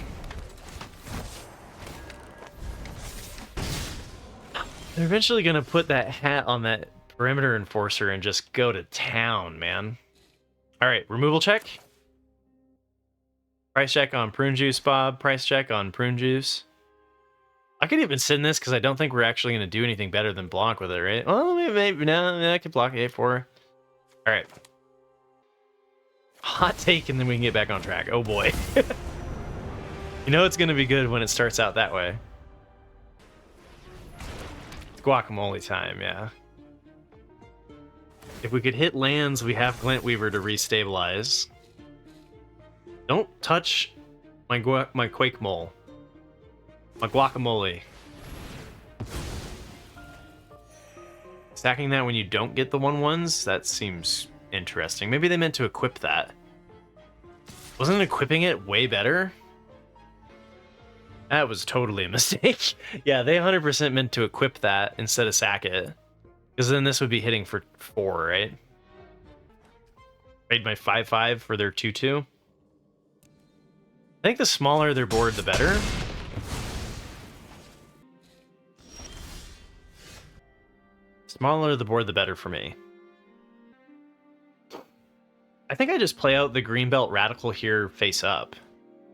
They're eventually gonna put that hat on that Perimeter Enforcer and just go to town, man. Alright, removal check. Price check on Prune Juice, Bob. Price check on Prune Juice. I could even send this because I don't think we're actually going to do anything better than block with it, right? Well, maybe no, I could block A4. Alright. Hot take, and then we can get back on track. Oh boy. You know it's going to be good when it starts out that way. It's guacamole time, yeah. If we could hit lands, we have Glint Weaver to restabilize. Don't touch my Quake Mole. My guacamole. Stacking that when you don't get the 1/1s? That seems interesting. Maybe they meant to equip that. Wasn't equipping it way better? That was totally a mistake. Yeah, they 100% meant to equip that instead of sack it. Because then this would be hitting for 4, right? Trade my 5/5 for their 2/2. I think the smaller their board, the better. Smaller the board, the better for me. I think I just play out the Greenbelt Radical here face up.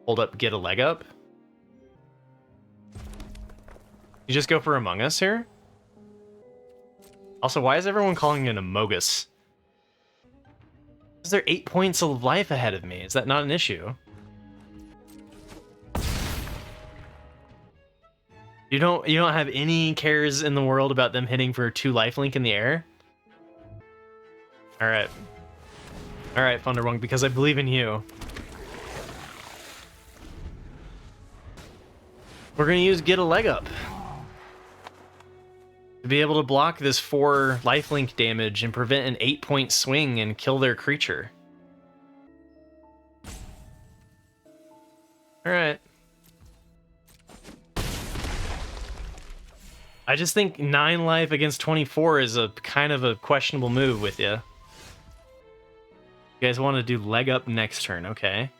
Hold up, get a leg up. You just go for Among Us here? Also, why is everyone calling it a Mogus? Is there 8 points of life ahead of me? Is that not an issue? You don't have any cares in the world about them hitting for 2 lifelink in the air? Alright. Alright, Thunderwong, because I believe in you. We're gonna use Get a Leg Up to be able to block this 4 lifelink damage and prevent an 8-point swing and kill their creature. Alright. I just think 9 life against 24 is a kind of a questionable move with you. You guys want to do leg up next turn, okay.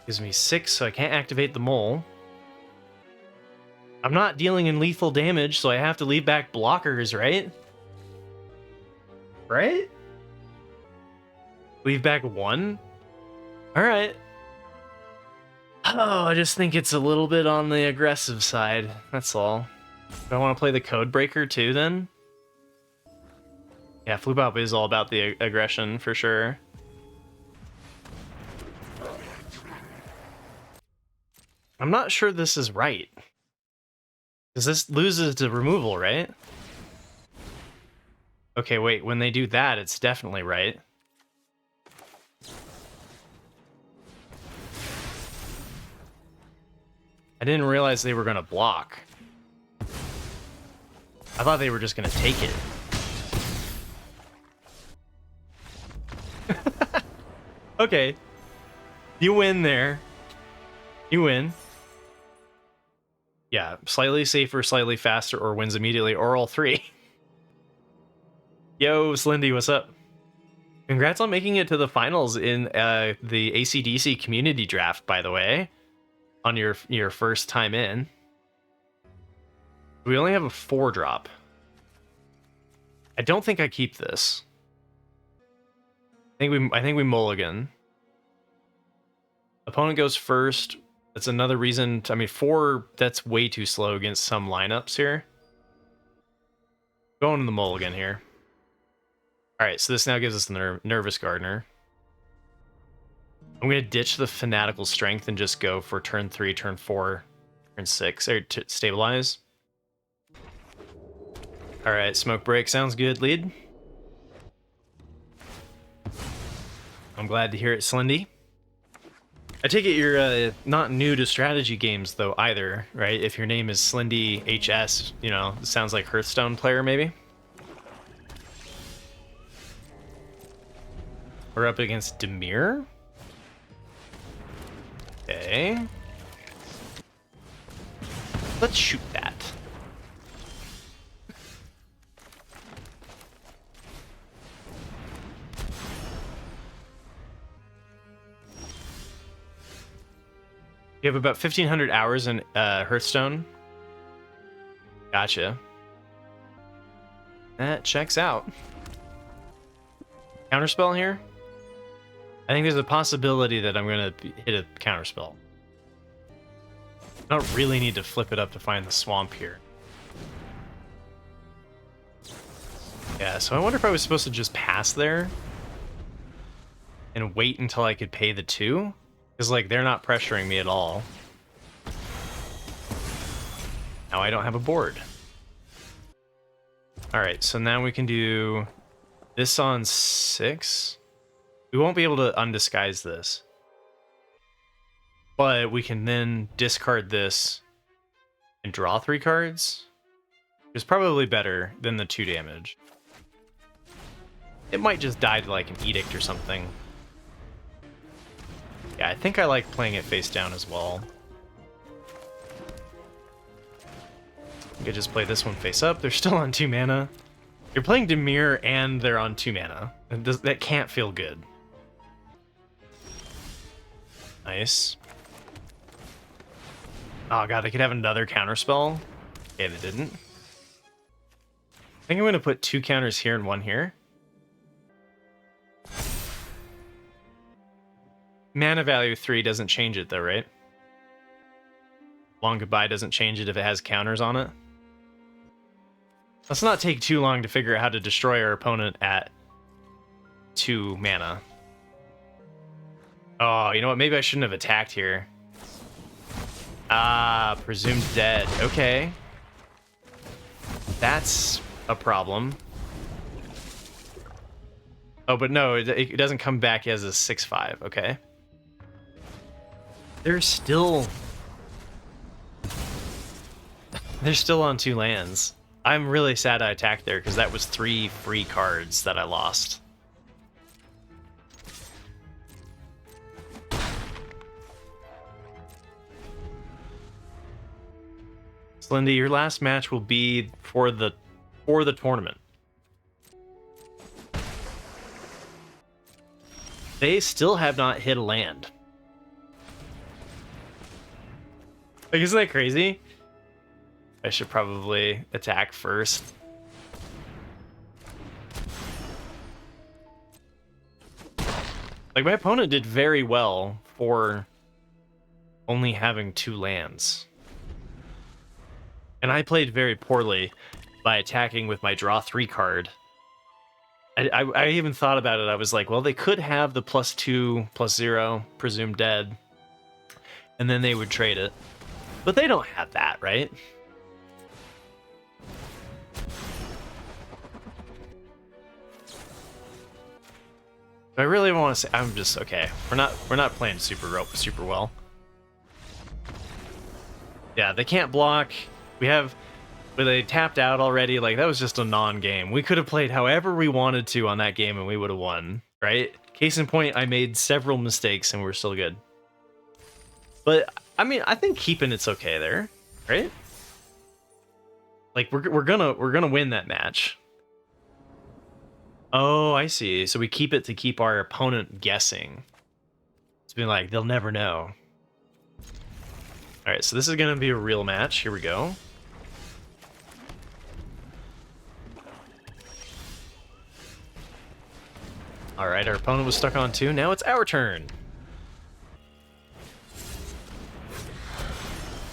Gives me 6, so I can't activate the mole. I'm not dealing in lethal damage, so I have to leave back blockers, right? Right? Leave back 1? Alright. Oh, I just think it's a little bit on the aggressive side, that's all. Do I want to play the Codebreaker too, then? Yeah, Floopop is all about the aggression, for sure. I'm not sure this is right. Because this loses to removal, right? Okay, wait, when they do that, it's definitely right. I didn't realize they were going to block. I thought they were just going to take it. Okay. You win there. You win. Yeah, slightly safer, slightly faster, or wins immediately, or all 3. Yo, Slindy, what's up? Congrats on making it to the finals in the AC/DC community draft, by the way. On your first time in. We only have a 4-drop. I don't think I keep this. I think we mulligan. Opponent goes first. That's another reason. I mean, 4. That's way too slow against some lineups here. Going to the mulligan here. All right, so this now gives us the Nervous Gardener. I'm going to ditch the Fanatical Strength and just go for turn 3, turn 4, turn 6, or to stabilize. Alright, Smoke Break sounds good, lead. I'm glad to hear it, Slendy. I take it you're not new to strategy games, though, either, right? If your name is Slendy HS, you know, sounds like Hearthstone player, maybe? We're up against Demir. Okay. Let's shoot that. You have about 1,500 hours in Hearthstone. Gotcha. That checks out. Counterspell here? I think there's a possibility that I'm going to hit a counterspell. I don't really need to flip it up to find the swamp here. Yeah, so I wonder if I was supposed to just pass there and wait until I could pay the 2? Because, like, they're not pressuring me at all. Now I don't have a board. Alright, so now we can do this on 6. We won't be able to undisguise this. But we can then discard this and draw 3 cards. Which is probably better than the 2 damage. It might just die to like an edict or something. Yeah, I think I like playing it face down as well. I could just play this one face up. They're still on 2 mana. You're playing Demir and they're on 2 mana. That can't feel good. Nice. Oh god, they could have another counterspell. Okay, they didn't. I think I'm going to put 2 counters here and 1 here. Mana value 3 doesn't change it though, right? Long Goodbye doesn't change it if it has counters on it. Let's not take too long to figure out how to destroy our opponent at 2 mana. Oh, you know what? Maybe I shouldn't have attacked here. Ah, presumed dead. Okay. That's a problem. Oh, but no, it doesn't come back as a 6/5. Okay. They're still on 2 lands. I'm really sad I attacked there because that was 3 free cards that I lost. So, Lindy, your last match will be for the tournament. They still have not hit a land. Like, isn't that crazy? I should probably attack first. Like, my opponent did very well for only having 2 lands. And I played very poorly by attacking with my draw 3 card. I even thought about it. I was like, well, they could have the +2/+0 presumed dead, and then they would trade it. But they don't have that, right? I really want to say I'm just okay. We're not playing super well. Yeah, they can't block. But they tapped out already. Like, that was just a non-game. We could have played however we wanted to on that game and we would have won, right? Case in point, I made several mistakes and we're still good. But I mean, I think keeping it's okay there, right? Like, we're gonna win that match. Oh, I see. So we keep it to keep our opponent guessing. It's been like, they'll never know. All right, so this is gonna be a real match. Here we go. All right, our opponent was stuck on 2. Now it's our turn.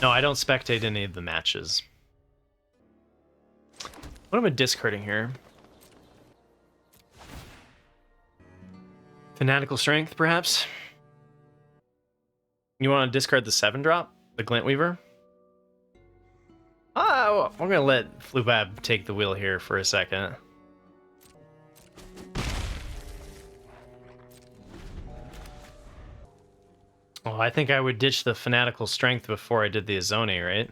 No, I don't spectate any of the matches. What am I discarding here? Fanatical Strength, perhaps? You want to discard the 7-drop? The Glintweaver? Ah, we're going to let Flubab take the wheel here for a second. Well, I think I would ditch the Fanatical Strength before I did the Izoni, right?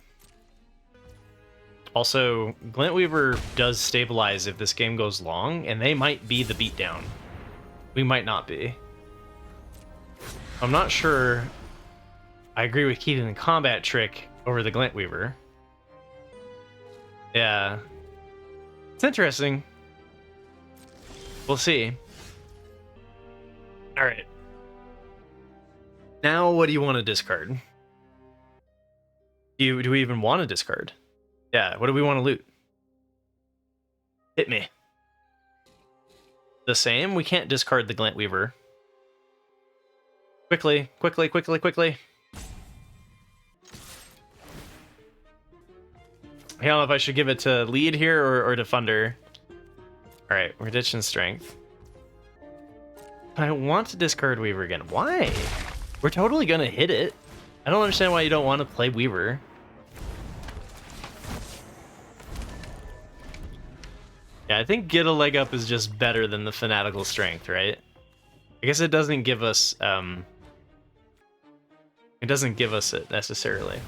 Also, Glintweaver does stabilize if this game goes long, and they might be the beatdown. We might not be. I'm not sure I agree with keeping the combat trick over the Glintweaver. Yeah. It's interesting. We'll see. Alright. Now, what do you want to discard? Do we even want to discard? Yeah, what do we want to loot? Hit me. The same? We can't discard the Glintweaver. Quickly, quickly, quickly, quickly. I don't know if I should give it to lead here or to Funder. Alright, we're ditching strength. I want to discard Weaver again. Why? We're totally gonna hit it. I don't understand why you don't want to play Weaver. Yeah, I think get a leg up is just better than the Fanatical Strength, right? I guess it doesn't give us it necessarily.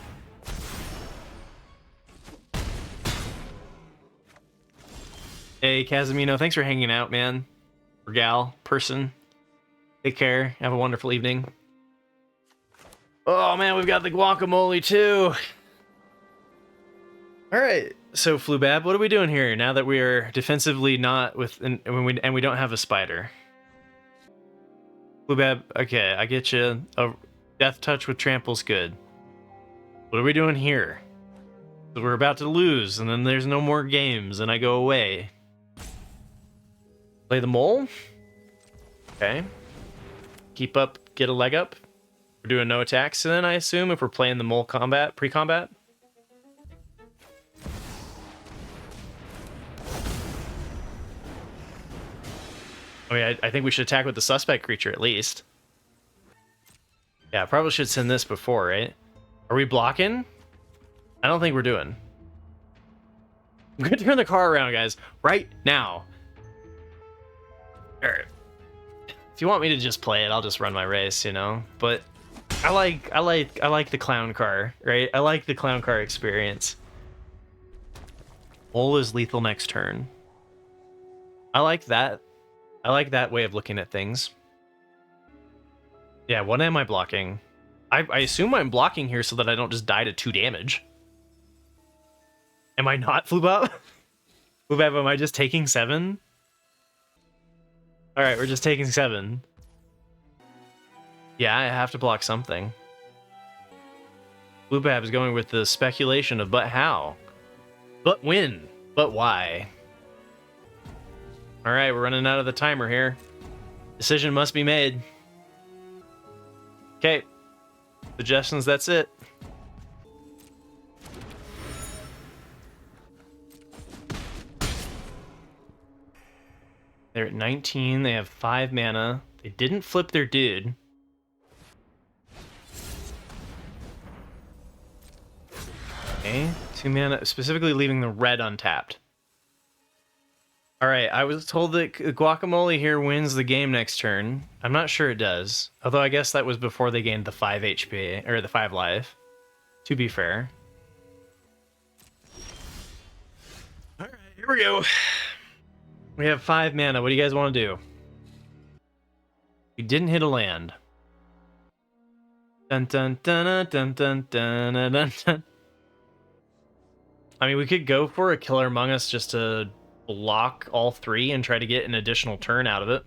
Hey, Casimino, thanks for hanging out, man. Or gal, person. Take care. Have a wonderful evening. Oh, man, we've got the guacamole, too. All right, so Flubab, what are we doing here now that we are defensively not with... and we don't have a spider? Flubab, okay, I get you. A death touch with trample's good. What are we doing here? We're about to lose, and then there's no more games, and I go away. Play the mole? Okay. Keep up, get a leg up. We're doing no attacks, then I assume, if we're playing the mole combat, pre-combat? I mean, I think we should attack with the suspect creature, at least. Yeah, probably should send this before, right? Are we blocking? I don't think we're doing. I'm gonna turn the car around, guys, right now. Alright. If you want me to just play it, I'll just run my race, you know? But I like the clown car, right? I like the clown car experience. Mole is lethal next turn. I like that. I like that way of looking at things. Yeah, what am I blocking? I assume I'm blocking here so that I don't just die to 2 damage. Am I not, Flubab? Flubab, am I just taking 7? Alright, we're just taking 7. Yeah, I have to block something. Flubab is going with the speculation of but how? But when? But why? Alright, we're running out of the timer here. Decision must be made. Okay. Suggestions, that's it. They're at 19, they have 5 mana. They didn't flip their dude. Okay, 2 mana, specifically leaving the red untapped. Alright, I was told that Guacamole here wins the game next turn. I'm not sure it does. Although I guess that was before they gained the 5 HP, or the 5 life. To be fair. Alright, here we go. We have 5 mana. What do you guys want to do? We didn't hit a land. Dun dun dun dun dun dun dun dun dun. I mean, we could go for a Killer Among Us just to block all 3 and try to get an additional turn out of it.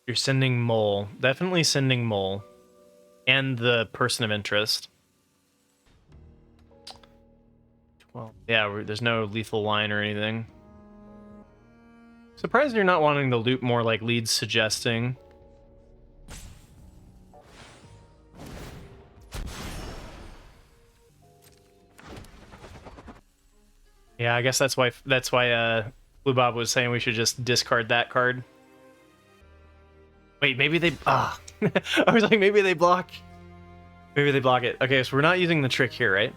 You're sending Mole. Definitely sending Mole. And the Person of Interest. Well, yeah, there's no lethal line or anything. Surprised you're not wanting to loop more like leads suggesting. Yeah, I guess that's why Blue Bob was saying we should just discard that card. Wait, maybe they I was like, maybe they block. Maybe they block it. Okay, so we're not using the trick here, right?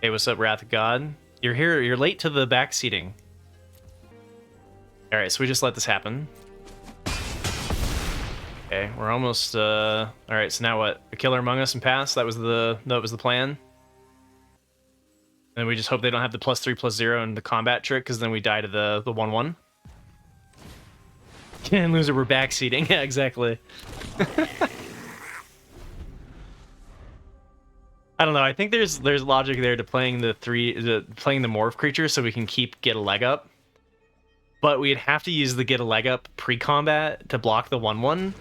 Hey, what's up, Wrath of God? You're here, you're late to the back seating. Alright, so we just let this happen. Okay, we're almost alright, so now what? A Killer Among Us and pass? That was the plan? And we just hope they don't have the +3/+0 and the combat trick, because then we die to the 1/1. And loser, we're back seating. Yeah, exactly. I don't know. I think there's logic there to playing the morph creature so we can get a leg up. But we'd have to use the get a leg up pre-combat to block the 1/1,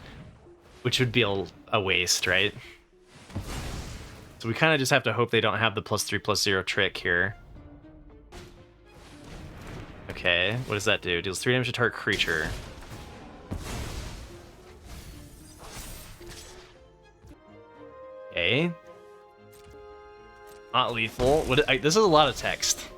which would be a waste, right? So we kind of just have to hope they don't have the +3/+0 trick here. Okay, what does that do? Deals 3 damage to target creature. Okay. Not lethal. This is a lot of text.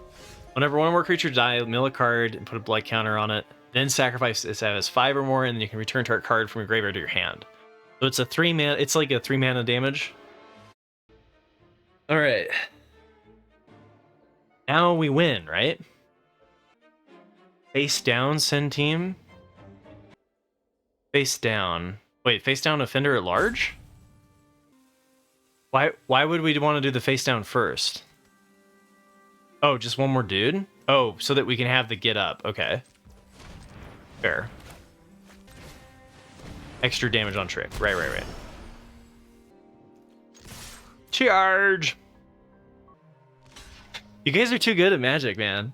Whenever one or more creatures die, mill a card and put a blood counter on it. Then sacrifice it as 5 or more, and then you can return target card from your graveyard to your hand. So it's a 3 mana. It's like a 3 mana damage. All right. Now we win, right? Face down, send team. Face down. Wait, face down offender at large? Why would we want to do the face down first? Oh, just one more dude? Oh, so that we can have the get up. Okay. Fair. Extra damage on trick. Right. Charge! You guys are too good at Magic, man.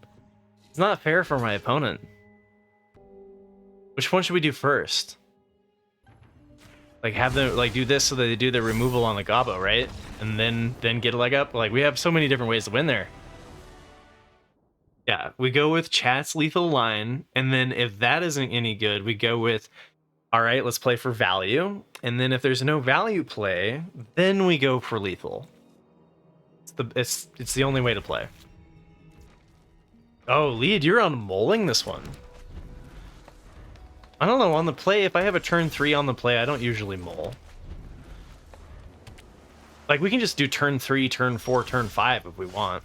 It's not fair for my opponent. Which one should we do first? Like, have them, like, do this so that they do their removal on the Gobbo, right? And then get a leg up? Like, we have so many different ways to win there. Yeah, we go with chat's lethal line, and then if that isn't any good, we go with, all right, let's play for value. And then if there's no value play, then we go for lethal. It's the only way to play. Oh, lead, you're on mulling this one. I don't know, on the play, if I have a turn 3 on the play, I don't usually mull. Like, we can just do turn 3, turn 4, turn 5 if we want.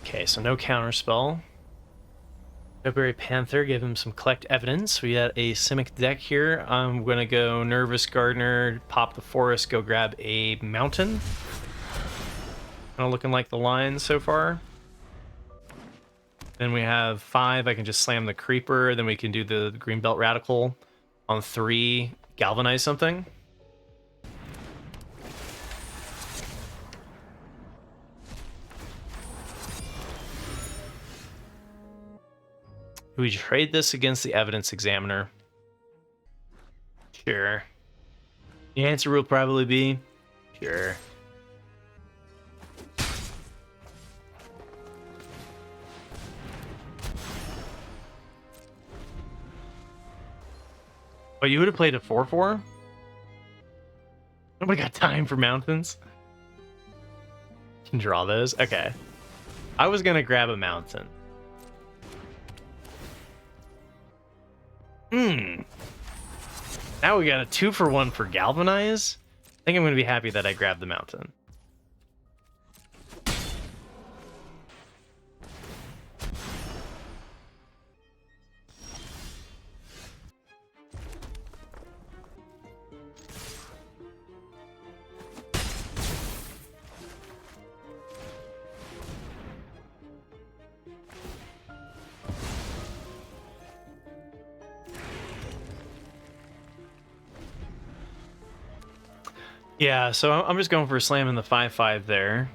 Okay, so no counterspell. February Panther, give him some collect evidence. We got a Simic deck here. I'm going to go Nervous Gardener, pop the Forest, go grab a Mountain. Kind of looking like the line so far. Then we have 5. I can just slam the Creeper. Then we can do the Greenbelt Radical. On 3, galvanize something. We trade this against the Evidence Examiner. Sure. The answer will probably be sure. Oh, you would have played a 4/4? Nobody got time for mountains. Can draw those? Okay. I was gonna grab a mountain. Now we got a 2-for-1 for Galvanize. I think I'm gonna be happy that I grabbed the mountain. Yeah, so I'm just going for slamming the 5/5 there.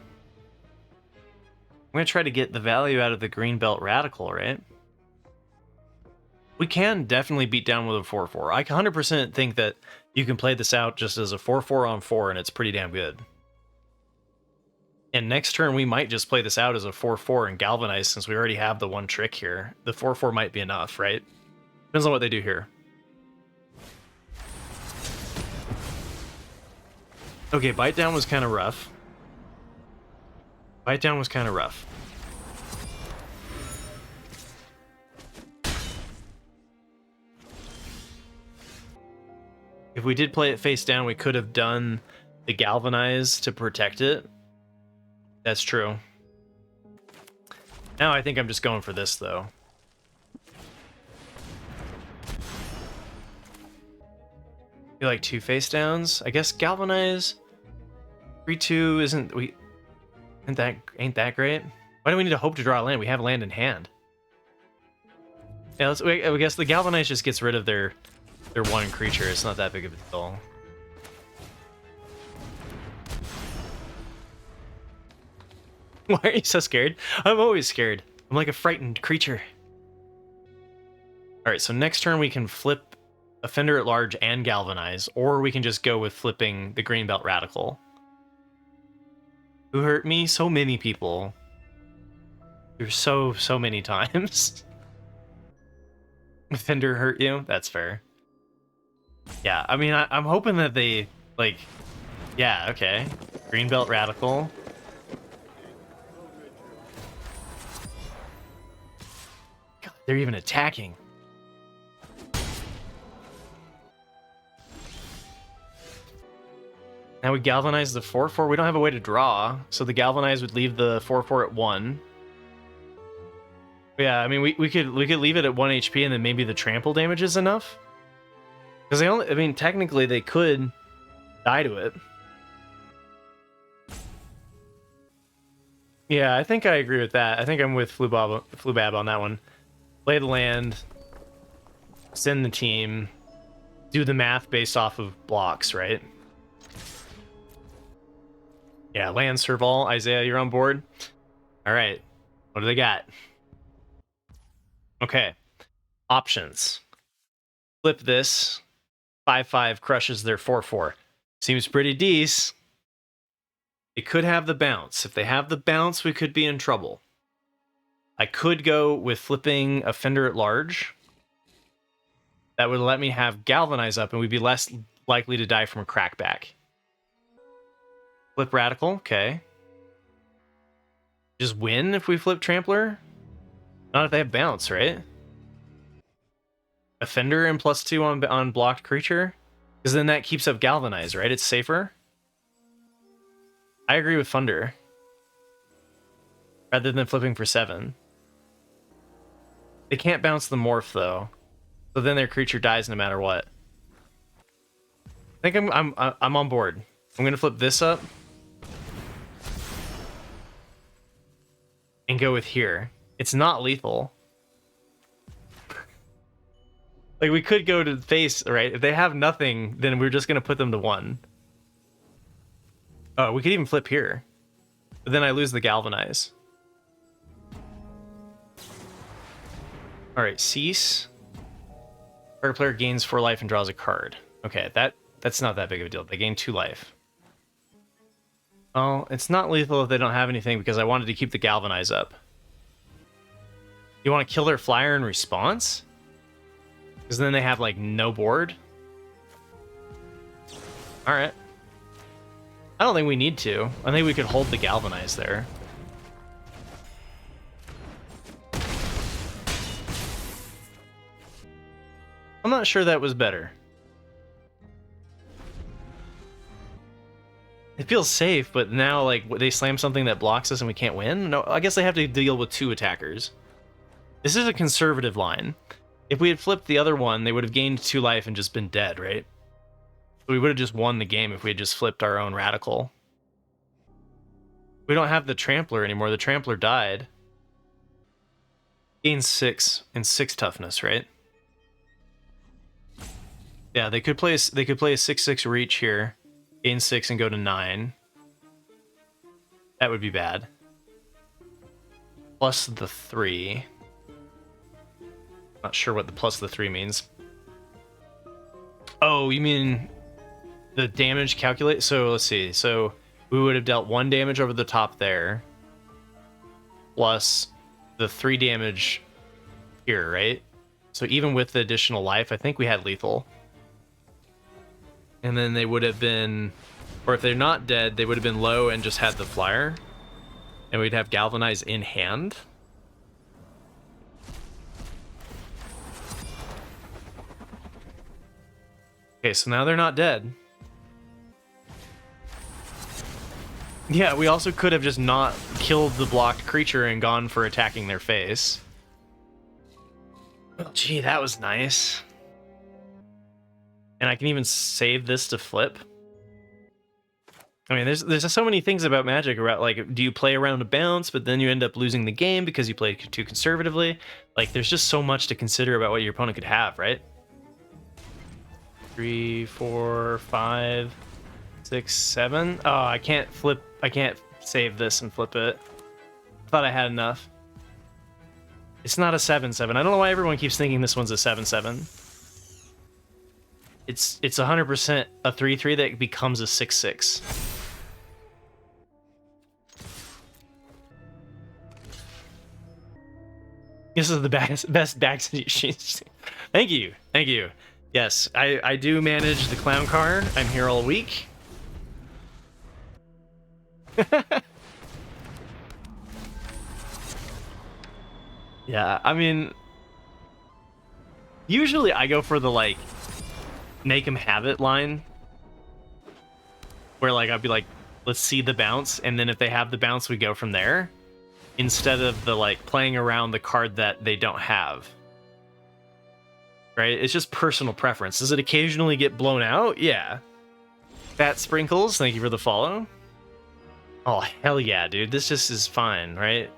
I'm going to try to get the value out of the Greenbelt Radical, right? We can definitely beat down with a 4/4. I 100% think that you can play this out just as a 4/4 on 4, and it's pretty damn good. And next turn, we might just play this out as a 4/4 and Galvanize, since we already have the one trick here. The 4/4 might be enough, right? Depends on what they do here. Okay, Bite Down was kind of rough. Bite Down was kind of rough. If we did play it face down, we could have done the Galvanize to protect it. That's true. Now I think I'm just going for this, though. You like 2 face downs? I guess Galvanize 3/2 ain't that great. Why do we need to hope to draw a land? We have land in hand. Yeah, I guess the Galvanize just gets rid of their one creature. It's not that big of a deal. Why are you so scared? I'm always scared. I'm like a frightened creature. Alright, so next turn we can flip Offender at Large and Galvanize, or we can just go with flipping the Greenbelt Radical. Who hurt me? So many people. There's so many times. Offender hurt you? That's fair. Yeah, I mean, I'm hoping that they, like... Yeah, okay. Greenbelt Radical. God, they're even attacking. Now we Galvanize the 4/4. We don't have a way to draw, so the Galvanize would leave the 4/4 at 1. But yeah, I mean, we could leave it at 1 HP, and then maybe the trample damage is enough. Because I mean, technically they could die to it. Yeah, I think I agree with that. I think I'm with Flubab on that one. Play the land, send the team, do the math based off of blocks, right? Yeah, land serve all. Isaiah, you're on board? All right. What do they got? Okay. Options. Flip this. 5/5 crushes their 4/4. Seems pretty decent. They could have the bounce. If they have the bounce, we could be in trouble. I could go with flipping Offender at Large. That would let me have Galvanize up, and we'd be less likely to die from a crackback. Flip Radical, okay. Just win if we flip Trampler? Not if they have bounce, right? Offender and +2 on blocked creature? Because then that keeps up Galvanize, right? It's safer. I agree with Thunder. Rather than flipping for 7. They can't bounce the Morph, though. So then their creature dies no matter what. I think I'm on board. I'm gonna flip this up. And go with here. It's not lethal. Like, we could go to face, right? If they have nothing, then we're just gonna put them to 1. Oh, we could even flip here. But then I lose the Galvanize. Alright, cease. Target player gains 4 life and draws a card. Okay, that's not that big of a deal. They gain 2 life. Oh, it's not lethal if they don't have anything because I wanted to keep the Galvanize up. You want to kill their flyer in response? Because then they have, like, no board? Alright. I don't think we need to. I think we could hold the Galvanize there. I'm not sure that was better. It feels safe, but now, like, they slam something that blocks us and we can't win? No, I guess they have to deal with 2 attackers. This is a conservative line. If we had flipped the other one, they would have gained 2 life and just been dead, right? We would have just won the game if we had just flipped our own Radical. We don't have the Trampler anymore. The Trampler died. Gains 6 and 6 toughness, right? Yeah, they could play a 6/6 reach here, gain 6 and go to 9. That would be bad. Plus the 3. Not sure what the plus the 3 means. Oh, you mean the damage calculate? So let's see. So we would have dealt 1 damage over the top there, plus the 3 damage here, right? So even with the additional life, I think we had lethal. And then they would have been, or if they're not dead, they would have been low and just had the flyer. And we'd have Galvanize in hand. Okay, so now they're not dead. Yeah, we also could have just not killed the blocked creature and gone for attacking their face. Oh, gee, that was nice. And I can even save this to flip. I mean, there's so many things about Magic about, like, do you play around a bounce, but then you end up losing the game because you played too conservatively? Like, there's just so much to consider about what your opponent could have, right? 3, 4, 5, 6, 7. Oh, I can't save this and flip it. I thought I had enough. It's not a 7/7. I don't know why everyone keeps thinking this one's a 7/7. It's 100% a 3/3 that becomes a 6/6. This is the best backstage. Thank you. Yes, I do manage the clown car. I'm here all week. Yeah, I mean, usually I go for the, like, make him have it line, where, like, I'd be like, let's see the bounce, and then if they have the bounce, we go from there, instead of the, like, playing around the card that they don't have. Right? It's just personal preference. Does it occasionally get blown out? Yeah. Fat Sprinkles, thank you for the follow. Oh, hell yeah, dude. This just is fine, right?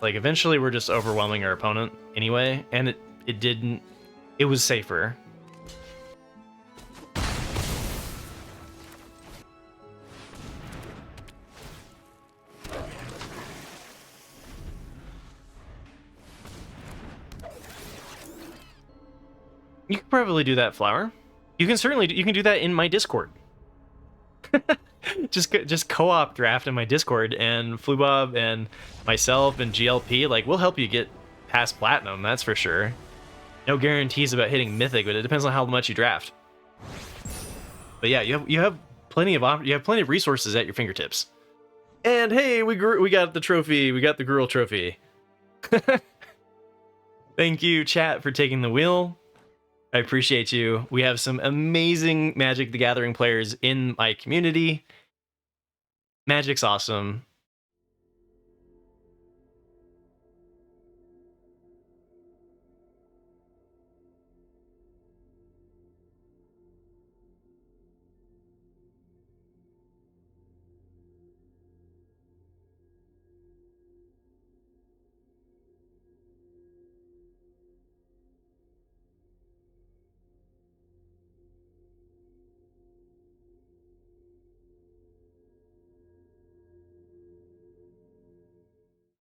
Like, eventually we're just overwhelming our opponent anyway, and it didn't... It was safer. You could probably do that, Flower. You can do that in my Discord. just co-op draft in my Discord, and Flubob and myself and GLP, like, we'll help you get past Platinum, that's for sure. No guarantees about hitting Mythic, but it depends on how much you draft. But yeah, you have plenty of resources at your fingertips. And hey, we got the trophy. We got the Gruul trophy. Thank you, chat, for taking the wheel. I appreciate you. We have some amazing Magic the Gathering players in my community. Magic's awesome.